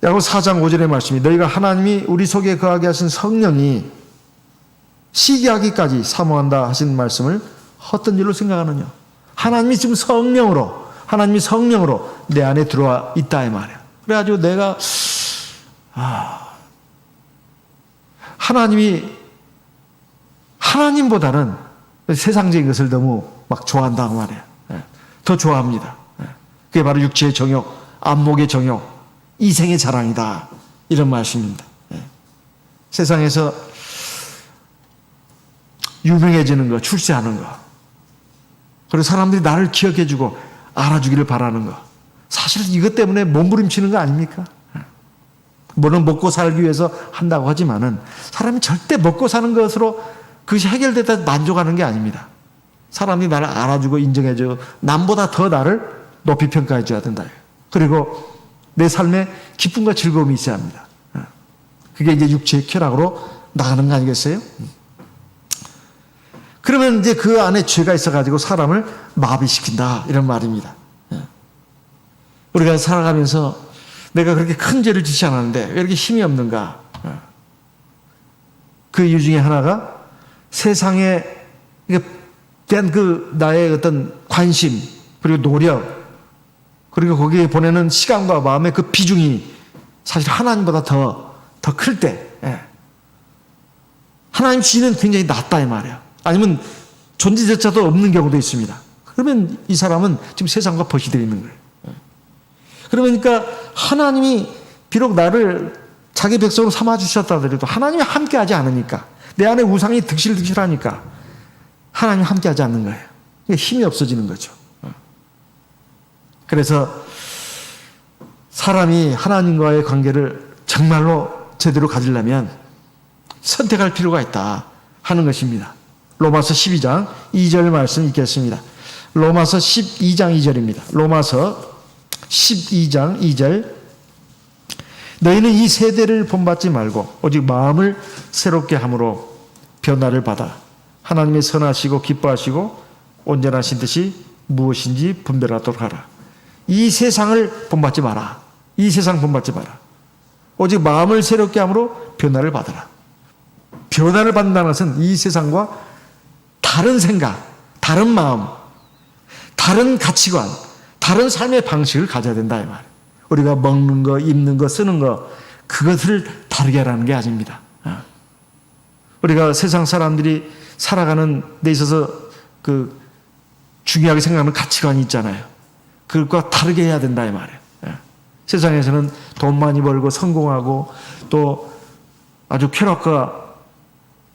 야고보서 4장 5절의 말씀이 너희가 하나님이 우리 속에 거하게 하신 성령이 시기하기까지 사모한다 하신 말씀을 헛된 일로 생각하느냐. 하나님이 지금 하나님이 성령으로 내 안에 들어와 있다 이 말이에요. 그래가지고 내가 하나님보다는 세상적인 것을 너무 막 좋아한다고 말이에요. 더 좋아합니다. 그게 바로 육체의 정욕, 안목의 정욕, 이생의 자랑이다. 이런 말씀입니다. 세상에서 유명해지는 거, 출세하는 거, 그리고 사람들이 나를 기억해주고 알아주기를 바라는 거. 사실 이것 때문에 몸부림치는 거 아닙니까? 뭐는 먹고 살기 위해서 한다고 하지만은 사람이 절대 먹고 사는 것으로 그것이 해결됐다 만족하는 게 아닙니다. 사람이 나를 알아주고 인정해주고 남보다 더 나를 높이 평가해 줘야 된다. 그리고 내 삶에 기쁨과 즐거움이 있어야 합니다. 그게 이제 육체의 쾌락으로 나가는 거 아니겠어요? 그러면 이제 그 안에 죄가 있어가지고 사람을 마비시킨다. 이런 말입니다. 우리가 살아가면서 내가 그렇게 큰 죄를 짓지 않았는데 왜 이렇게 힘이 없는가? 그 이유 중에 하나가 세상에 대한 그 나의 어떤 관심 그리고 노력 그리고 거기에 보내는 시간과 마음의 그 비중이 사실 하나님보다 더 클 때 하나님 지는 굉장히 낮다 이 말이에요. 아니면 존재조차도 없는 경우도 있습니다. 그러면 이 사람은 지금 세상과 벗이 되어 있는 거예요. 그러니까 하나님이 비록 나를 자기 백성으로 삼아주셨다 하더라도 하나님이 함께하지 않으니까 내 안에 우상이 득실득실하니까 하나님이 함께하지 않는 거예요. 힘이 없어지는 거죠. 그래서 사람이 하나님과의 관계를 정말로 제대로 가지려면 선택할 필요가 있다 하는 것입니다. 로마서 12장 2절 말씀 읽겠습니다. 로마서 12장 2절입니다. 로마서 12장 2절 너희는 이 세대를 본받지 말고 오직 마음을 새롭게 함으로 변화를 받아 하나님의 선하시고 기뻐하시고 온전하신 뜻이 무엇인지 분별하도록 하라. 이 세상을 본받지 마라. 이 세상 본받지 마라. 오직 마음을 새롭게 함으로 변화를 받아라. 변화를 받는다는 것은 이 세상과 다른 생각, 다른 마음, 다른 가치관, 다른 삶의 방식을 가져야 된다 이 말이에요. 우리가 먹는 거, 입는 거, 쓰는 거 그것을 다르게 하라는 게 아닙니다. 우리가 세상 사람들이 살아가는 데 있어서 그 중요하게 생각하는 가치관이 있잖아요. 그것과 다르게 해야 된다 이 말이에요. 세상에서는 돈 많이 벌고 성공하고 또 아주 쾌락과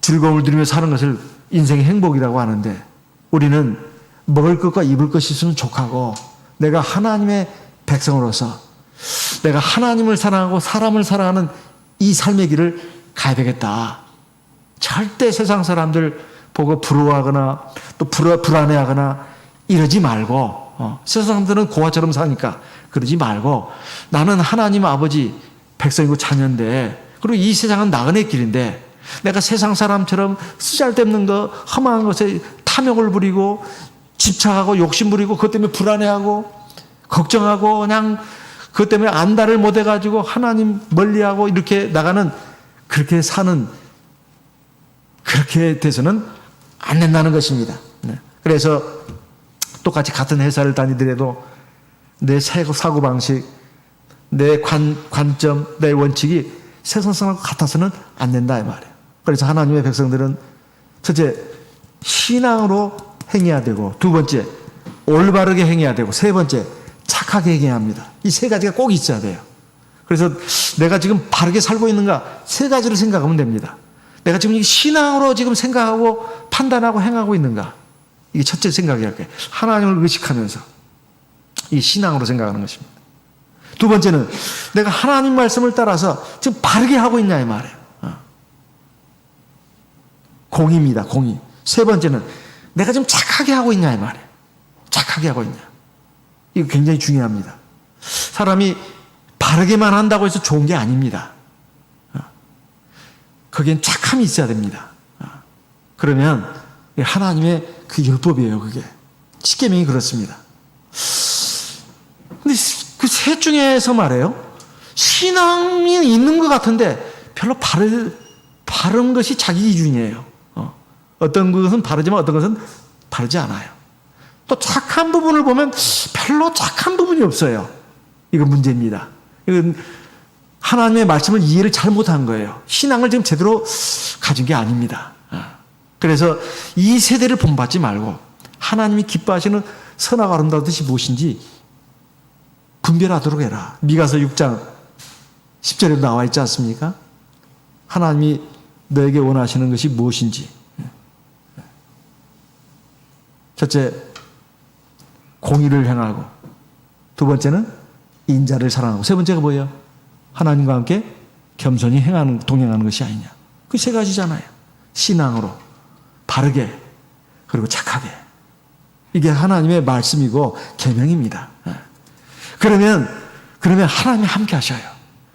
즐거움을 누리며 사는 것을 인생의 행복이라고 하는데 우리는 먹을 것과 입을 것이 있으면 족하고 내가 하나님의 백성으로서 내가 하나님을 사랑하고 사람을 사랑하는 이 삶의 길을 가야 되겠다. 절대 세상 사람들 보고 부러워하거나 또 불안해하거나 이러지 말고 세상 사람들은 고아처럼 사니까 그러지 말고 나는 하나님 아버지 백성이고 자녀인데 그리고 이 세상은 나그네 길인데 내가 세상 사람처럼 쓰잘데없는 거 험한 것에 탐욕을 부리고 집착하고 욕심 부리고 그것 때문에 불안해하고 걱정하고 그냥 그것 때문에 안달을 못 해가지고 하나님 멀리하고 이렇게 나가는 그렇게 사는 그렇게 돼서는 안 된다는 것입니다. 그래서 똑같이 같은 회사를 다니더라도 내 사고방식, 내 관점, 내 원칙이 세상 사람과 같아서는 안 된다 이 말이에요. 그래서 하나님의 백성들은 첫째 신앙으로 행해야 되고 두 번째 올바르게 행해야 되고 세 번째 착하게 행해야 합니다. 이 세 가지가 꼭 있어야 돼요. 그래서 내가 지금 바르게 살고 있는가 세 가지를 생각하면 됩니다. 내가 지금 신앙으로 지금 생각하고 판단하고 행하고 있는가 이게 첫째 생각해야 할게요. 하나님을 의식하면서 이 신앙으로 생각하는 것입니다. 두 번째는 내가 하나님 말씀을 따라서 지금 바르게 하고 있냐 이 말이에요. 공의입니다. 공의. 세 번째는 내가 지금 착하게 하고 있냐 이 말이에요. 착하게 하고 있냐. 이거 굉장히 중요합니다. 사람이 바르게만 한다고 해서 좋은 게 아닙니다. 거기엔 착함이 있어야 됩니다. 그러면 하나님의 그 율법이에요, 그게. 십계명이 그렇습니다. 근데 그 셋 중에서 말해요. 신앙이 있는 것 같은데 별로 바른 것이 자기 기준이에요. 어떤 것은 바르지만 어떤 것은 바르지 않아요. 또 착한 부분을 보면 별로 착한 부분이 없어요. 이건 문제입니다. 이건 하나님의 말씀을 이해를 잘 못한 거예요. 신앙을 지금 제대로 가진 게 아닙니다. 그래서 이 세대를 본받지 말고 하나님이 기뻐하시는 선하고 아름다운 뜻이 무엇인지 분별하도록 해라. 미가서 6장 10절에도 나와 있지 않습니까? 하나님이 너에게 원하시는 것이 무엇인지. 첫째, 공의를 행하고, 두 번째는 인자를 사랑하고, 세 번째가 뭐예요? 하나님과 함께 겸손히 동행하는 것이 아니냐. 그 세 가지잖아요. 신앙으로, 바르게, 그리고 착하게. 이게 하나님의 말씀이고 계명입니다. 그러면 하나님이 함께 하셔요.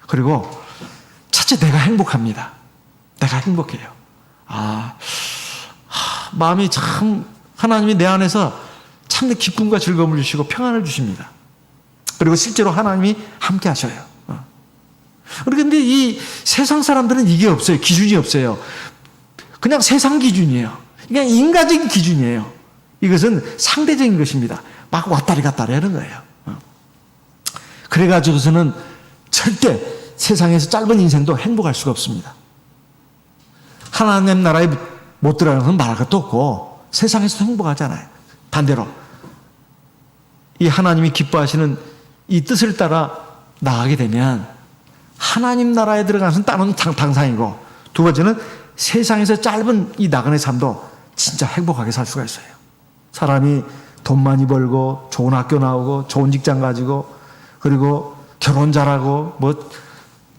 그리고 첫째, 내가 행복합니다. 내가 행복해요. 마음이 참, 하나님이 내 안에서 참된 기쁨과 즐거움을 주시고 평안을 주십니다. 그리고 실제로 하나님이 함께 하셔요. 그런데 이 세상 사람들은 이게 없어요. 기준이 없어요. 그냥 세상 기준이에요. 그냥 인간적인 기준이에요. 이것은 상대적인 것입니다. 막 왔다리 갔다리 하는 거예요. 그래가지고서는 절대 세상에서 짧은 인생도 행복할 수가 없습니다. 하나님 나라에 못 들어가는 말할 것도 없고 세상에서도 행복하잖아요. 반대로 이 하나님이 기뻐하시는 이 뜻을 따라 나가게 되면 하나님 나라에 들어가는 따는 당상이고, 두 번째는 세상에서 짧은 이 나그네 삶도 진짜 행복하게 살 수가 있어요. 사람이 돈 많이 벌고 좋은 학교 나오고 좋은 직장 가지고 그리고 결혼 잘하고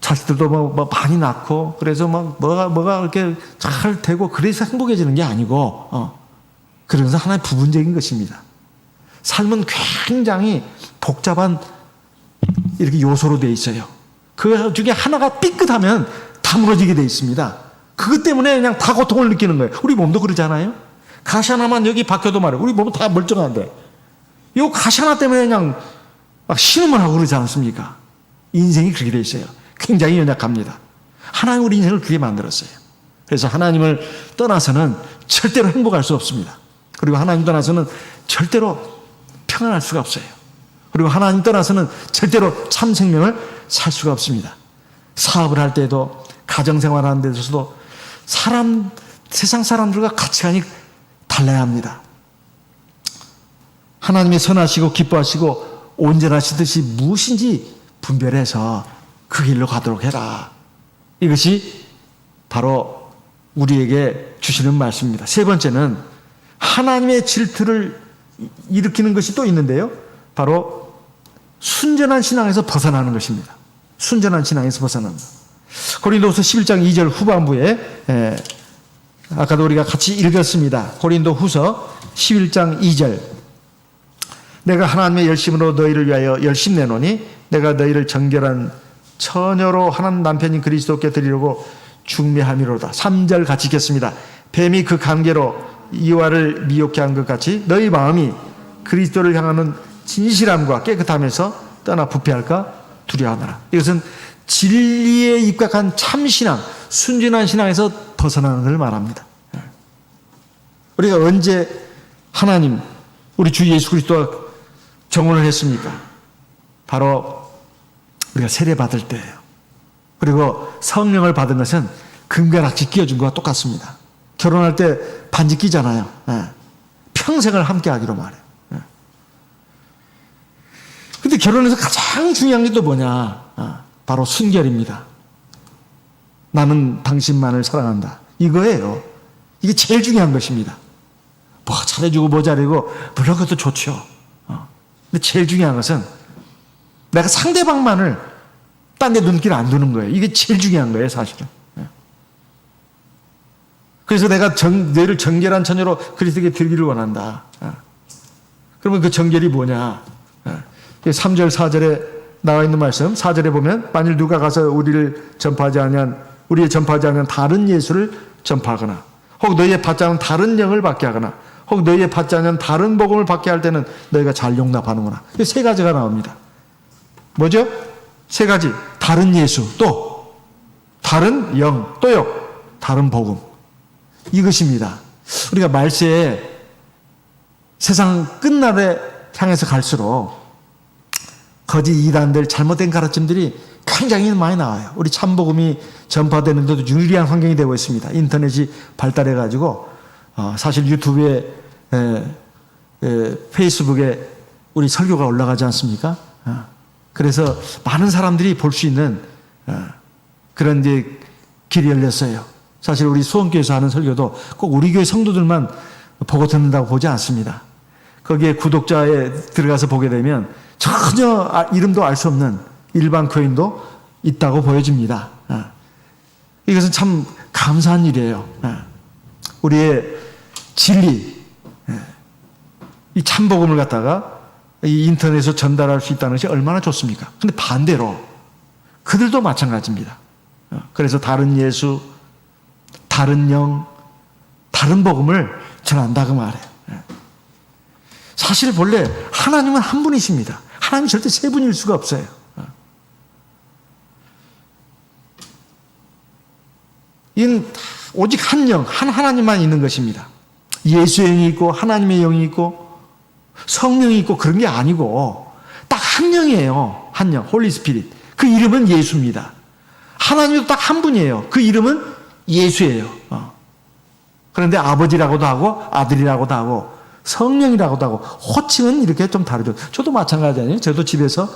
자식들도 많이 낳고 그래서 뭐가 이렇게 잘 되고 그래서 행복해지는 게 아니고 그래서 하나의 부분적인 것입니다. 삶은 굉장히 복잡한 이렇게 요소로 되어 있어요. 그 중에 하나가 삐끗하면 다 무너지게 되어 있습니다. 그것 때문에 그냥 다 고통을 느끼는 거예요. 우리 몸도 그러잖아요. 가시 하나만 여기 박혀도 말이에요. 우리 몸은 다 멀쩡한데 이 가시 하나 때문에 그냥 막 신음을 하고 그러지 않습니까? 인생이 그렇게 되어 있어요. 굉장히 연약합니다. 하나님 우리 인생을 그렇게 만들었어요. 그래서 하나님을 떠나서는 절대로 행복할 수 없습니다. 그리고 하나님 떠나서는 절대로 평안할 수가 없어요. 그리고 하나님 떠나서는 절대로 참 생명을 살 수가 없습니다. 사업을 할 때도 가정생활 하는 데서도 세상 사람들과 가치관이 달라야 합니다. 하나님이 선하시고 기뻐하시고 온전하시듯이 무엇인지 분별해서 그 길로 가도록 해라. 이것이 바로 우리에게 주시는 말씀입니다. 세 번째는 하나님의 질투를 일으키는 것이 또 있는데요. 바로 순전한 신앙에서 벗어나는 것입니다. 순전한 신앙에서 벗어나는 것. 고린도후서 11장 2절 후반부에 아까도 우리가 같이 읽었습니다. 고린도후서 11장 2절 내가 하나님의 열심으로 너희를 위하여 열심 내노니 내가 너희를 정결한 처녀로 하나님 남편인 그리스도께 드리려고 중매함이로다. 3절 같이 읽겠습니다. 뱀이 그 관계로 이와를 미혹케 한 것 같이 너희 마음이 그리스도를 향하는 진실함과 깨끗함에서 떠나 부패할까 두려워하노라. 이것은 진리에 입각한 참신앙, 순진한 신앙에서 벗어나는 걸 말합니다. 우리가 언제 하나님, 우리 주 예수 그리스도와 정혼을 했습니까? 바로 우리가 세례받을 때예요. 그리고 성령을 받은 것은 금가락지 끼워준 것과 똑같습니다. 결혼할 때 반지 끼잖아요. 평생을 함께 하기로 말해요. 근데 결혼에서 가장 중요한 게 또 뭐냐? 바로 순결입니다. 나는 당신만을 사랑한다. 이거예요. 이게 제일 중요한 것입니다. 뭐 잘해주고 뭐 잘해주고 물론 그것도 좋죠. 근데 제일 중요한 것은 내가 상대방만을 딴 데 눈길 안 두는 거예요. 이게 제일 중요한 거예요, 사실은. 그래서 내가 너희를 정결한 처녀로 그리스도께 드리기를 원한다. 그러면 그 정결이 뭐냐? 3절, 4절에 나와 있는 말씀 4절에 보면 만일 누가 가서 우리의 전파하지 않은 다른 예수를 전파하거나 혹 너희의 받지 않은 다른 영을 받게 하거나 혹 너희의 받지 않은 다른 복음을 받게 할 때는 너희가 잘 용납하는구나. 이 세 가지가 나옵니다. 뭐죠? 세 가지. 다른 예수, 또 다른 영, 또요 다른 복음. 이것입니다. 우리가 말세에 세상 끝날에 향해서 갈수록 거짓 이단들 잘못된 가르침들이 굉장히 많이 나와요. 우리 참복음이 전파되는데도 유리한 환경이 되고 있습니다. 인터넷이 발달해가지고 사실 유튜브에 페이스북에 우리 설교가 올라가지 않습니까? 그래서 많은 사람들이 볼 수 있는 그런 이제 길이 열렸어요. 사실 우리 수원교회에서 하는 설교도 꼭 우리 교회 성도들만 보고 듣는다고 보지 않습니다. 거기에 구독자에 들어가서 보게 되면 전혀 이름도 알 수 없는 일반 교인도 있다고 보여집니다. 이것은 참 감사한 일이에요. 우리의 진리, 이 참복음을 갖다가 이 인터넷에서 전달할 수 있다는 것이 얼마나 좋습니까? 근데 반대로 그들도 마찬가지입니다. 그래서 다른 예수, 다른 영, 다른 복음을 전한다 그 말이에요. 사실 본래 하나님은 한 분이십니다. 하나님이 절대 세 분일 수가 없어요. 이는 오직 한 영, 한 하나님만 있는 것입니다. 예수의 영이 있고 하나님의 영이 있고 성령이 있고 그런 게 아니고 딱 한 영이에요. 한 영, 홀리 스피릿. 그 이름은 예수입니다. 하나님도 딱 한 분이에요. 그 이름은 예수예요. 그런데 아버지라고도 하고 아들이라고도 하고 성령이라고도 하고 호칭은 이렇게 좀 다르죠. 저도 마찬가지 아니에요. 저도 집에서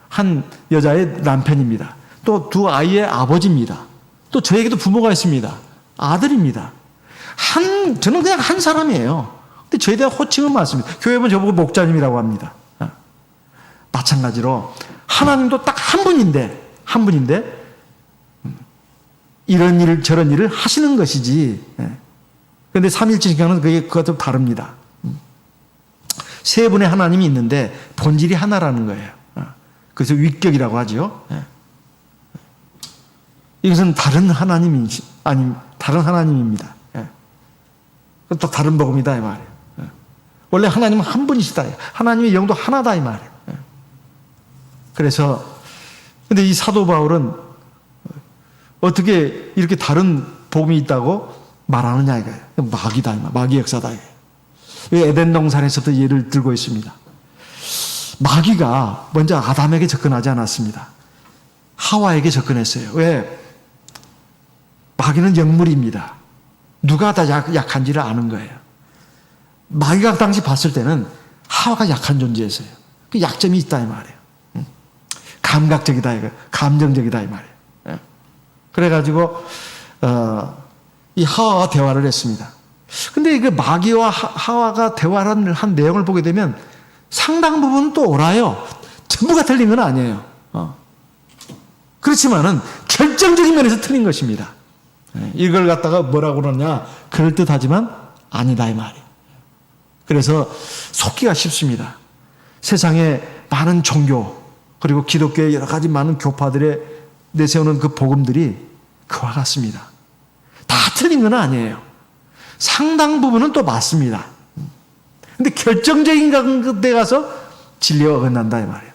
한 여자의 남편입니다. 또 두 아이의 아버지입니다. 또 저에게도 부모가 있습니다. 아들입니다. 저는 그냥 한 사람이에요. 근데 저에 대한 호칭은 많습니다. 교회는 저보고 목자님이라고 합니다. 마찬가지로 하나님도 딱 한 분인데 이런 일 저런 일을 하시는 것이지. 그런데 삼일체신경은 그것과 좀 다릅니다. 세 분의 하나님이 있는데 본질이 하나라는 거예요. 그래서 위격이라고 하죠. 이것은 다른 하나님입니다. 또 다른 복음이다 이 말이에요. 원래 하나님은 한 분이시다. 하나님의 영도 하나다 이 말이에요. 그래서 근데 이 사도 바울은 어떻게 이렇게 다른 복음이 있다고 말하느냐 이거예요. 마귀다 이 말, 마귀 역사다 이거예요. 에덴 동산에서도 예를 들고 있습니다. 마귀가 먼저 아담에게 접근하지 않았습니다. 하와에게 접근했어요. 왜? 마귀는 영물입니다. 누가 다 약한지를 아는 거예요. 마귀가 당시 봤을 때는 하와가 약한 존재였어요. 그 약점이 있다 이 말이에요. 감각적이다 이거, 감정적이다 이 말이에요. 그래가지고 이 하와와 대화를 했습니다. 근데 그 마귀와 하와가 대화를 한 내용을 보게 되면 상당 부분은 또 옳아요. 전부가 틀린 건 아니에요. 그렇지만은 결정적인 면에서 틀린 것입니다. 이걸 갖다가 뭐라고 그러냐, 그럴듯하지만 아니다 이 말이에요. 그래서 속기가 쉽습니다. 세상에 많은 종교 그리고 기독교의 여러 가지 많은 교파들의 내세우는 그 복음들이 그와 같습니다. 다 틀린 건 아니에요. 상당 부분은 또 맞습니다. 근데 결정적인 데 가서 진리가 어긋난다 이 말이에요.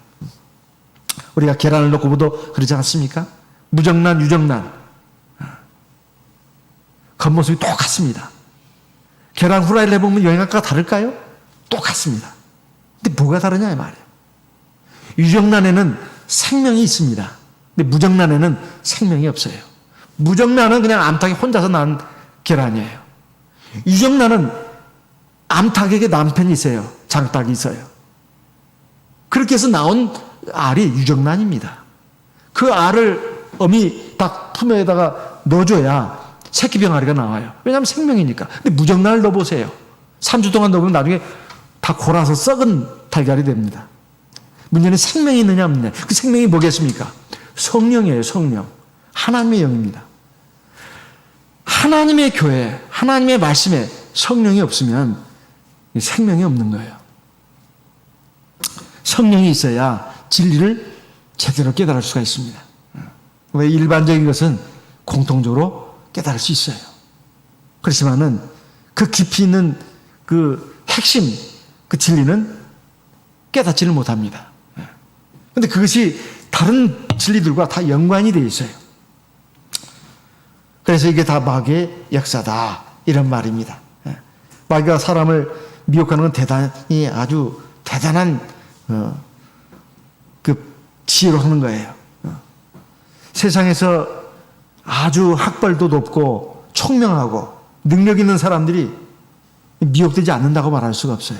우리가 계란을 놓고 보도 그러지 않습니까? 무정란, 유정란. 겉모습이 똑같습니다. 계란 후라이를 해보면 영양가가 다를까요? 똑같습니다. 근데 뭐가 다르냐 이 말이에요. 유정란에는 생명이 있습니다. 근데 무정란에는 생명이 없어요. 무정란은 그냥 암탉이 혼자서 난 계란이에요. 유정란은 암탉에게 남편이 있어요. 장닭이 있어요. 그렇게 해서 나온 알이 유정란입니다. 그 알을 어미 닭 품에다가 넣어줘야 새끼 병아리가 나와요. 왜냐하면 생명이니까. 근데 무정란을 넣어보세요. 3주 동안 넣으면 나중에 다 골아서 썩은 달걀이 됩니다. 문제는 생명이 있느냐 없느냐. 그 생명이 뭐겠습니까? 성령이에요. 성령. 하나님의 영입니다. 하나님의 교회, 하나님의 말씀에 성령이 없으면 생명이 없는 거예요. 성령이 있어야 진리를 제대로 깨달을 수가 있습니다. 왜 일반적인 것은 공통적으로 깨달을 수 있어요. 그렇지만은 그 깊이 있는 그 핵심, 그 진리는 깨닫지를 못합니다. 그런데 그것이 다른 진리들과 다 연관이 되어 있어요. 그래서 이게 다 마귀의 역사다 이런 말입니다. 마귀가 사람을 미혹하는 건 대단히 아주 대단한 그 지혜로 하는 거예요. 세상에서 아주 학벌도 높고 총명하고 능력 있는 사람들이 미혹되지 않는다고 말할 수가 없어요.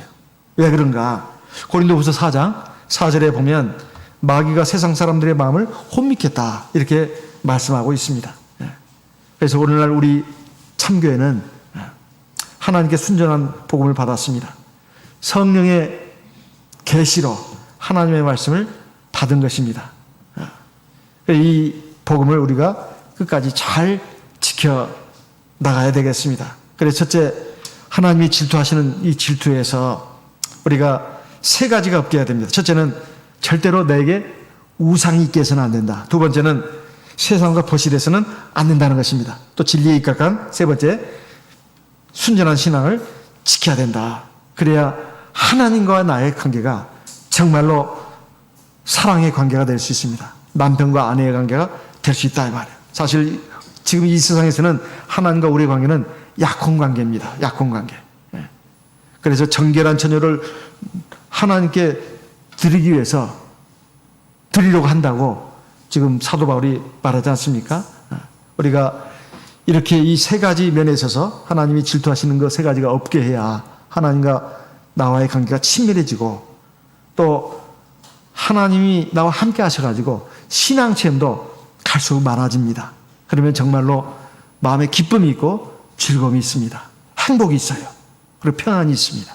왜 그런가? 고린도후서 4장 4절에 보면 마귀가 세상 사람들의 마음을 혼미켰다 이렇게 말씀하고 있습니다. 그래서 오늘날 우리 참교회는 하나님께 순전한 복음을 받았습니다. 성령의 계시로 하나님의 말씀을 받은 것입니다. 이 복음을 우리가 끝까지 잘 지켜 나가야 되겠습니다. 그래서 첫째, 하나님이 질투하시는 이 질투에서 우리가 세 가지가 없게 해야 됩니다. 첫째는 절대로 내게 우상이 있게 해서는 안 된다. 두 번째는 세상과 버실해서는 안 된다는 것입니다. 또 진리에 입각한 세 번째, 순전한 신앙을 지켜야 된다. 그래야 하나님과 나의 관계가 정말로 사랑의 관계가 될 수 있습니다. 남편과 아내의 관계가 될 수 있다 이 말이에요. 사실 지금 이 세상에서는 하나님과 우리의 관계는 약혼 관계입니다. 약혼 관계. 그래서 정결한 처녀를 하나님께 드리기 위해서 드리려고 한다고 지금 사도 바울이 말하지 않습니까? 우리가 이렇게 이 세 가지 면에 있어서 하나님이 질투하시는 것 세 가지가 없게 해야 하나님과 나와의 관계가 친밀해지고 또 하나님이 나와 함께 하셔가지고 신앙 체험도 갈수록 많아집니다. 그러면 정말로 마음에 기쁨이 있고 즐거움이 있습니다. 행복이 있어요. 그리고 평안이 있습니다.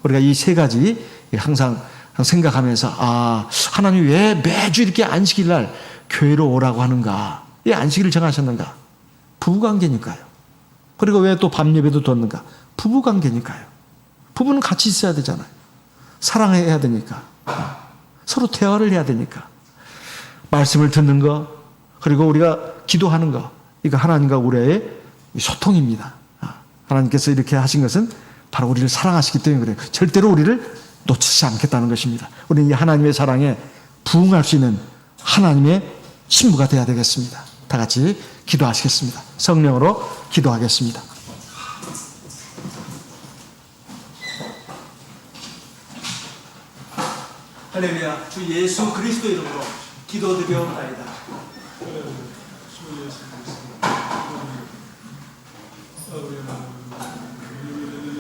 우리가 이 세 가지 항상 생각하면서 하나님이 왜 매주 이렇게 안식일 날 교회로 오라고 하는가? 왜 안식일을 정하셨는가? 부부관계니까요. 그리고 왜 또 밤 예배도 뒀는가? 부부관계니까요. 부부는 같이 있어야 되잖아요. 사랑해야 되니까. 서로 대화를 해야 되니까. 말씀을 듣는 거, 그리고 우리가 기도하는 거, 이거 하나님과 우리의 소통입니다. 하나님께서 이렇게 하신 것은 바로 우리를 사랑하시기 때문에 그래요. 절대로 우리를 놓치지 않겠다는 것입니다. 우리는 이 하나님의 사랑에 부응할 수 있는 하나님의 신부가 되어야 되겠습니다. 다 같이 기도하시겠습니다. 성령으로 기도하겠습니다. 할렐루야. 주 예수 그리스도 이름으로 기도드려옵나이다.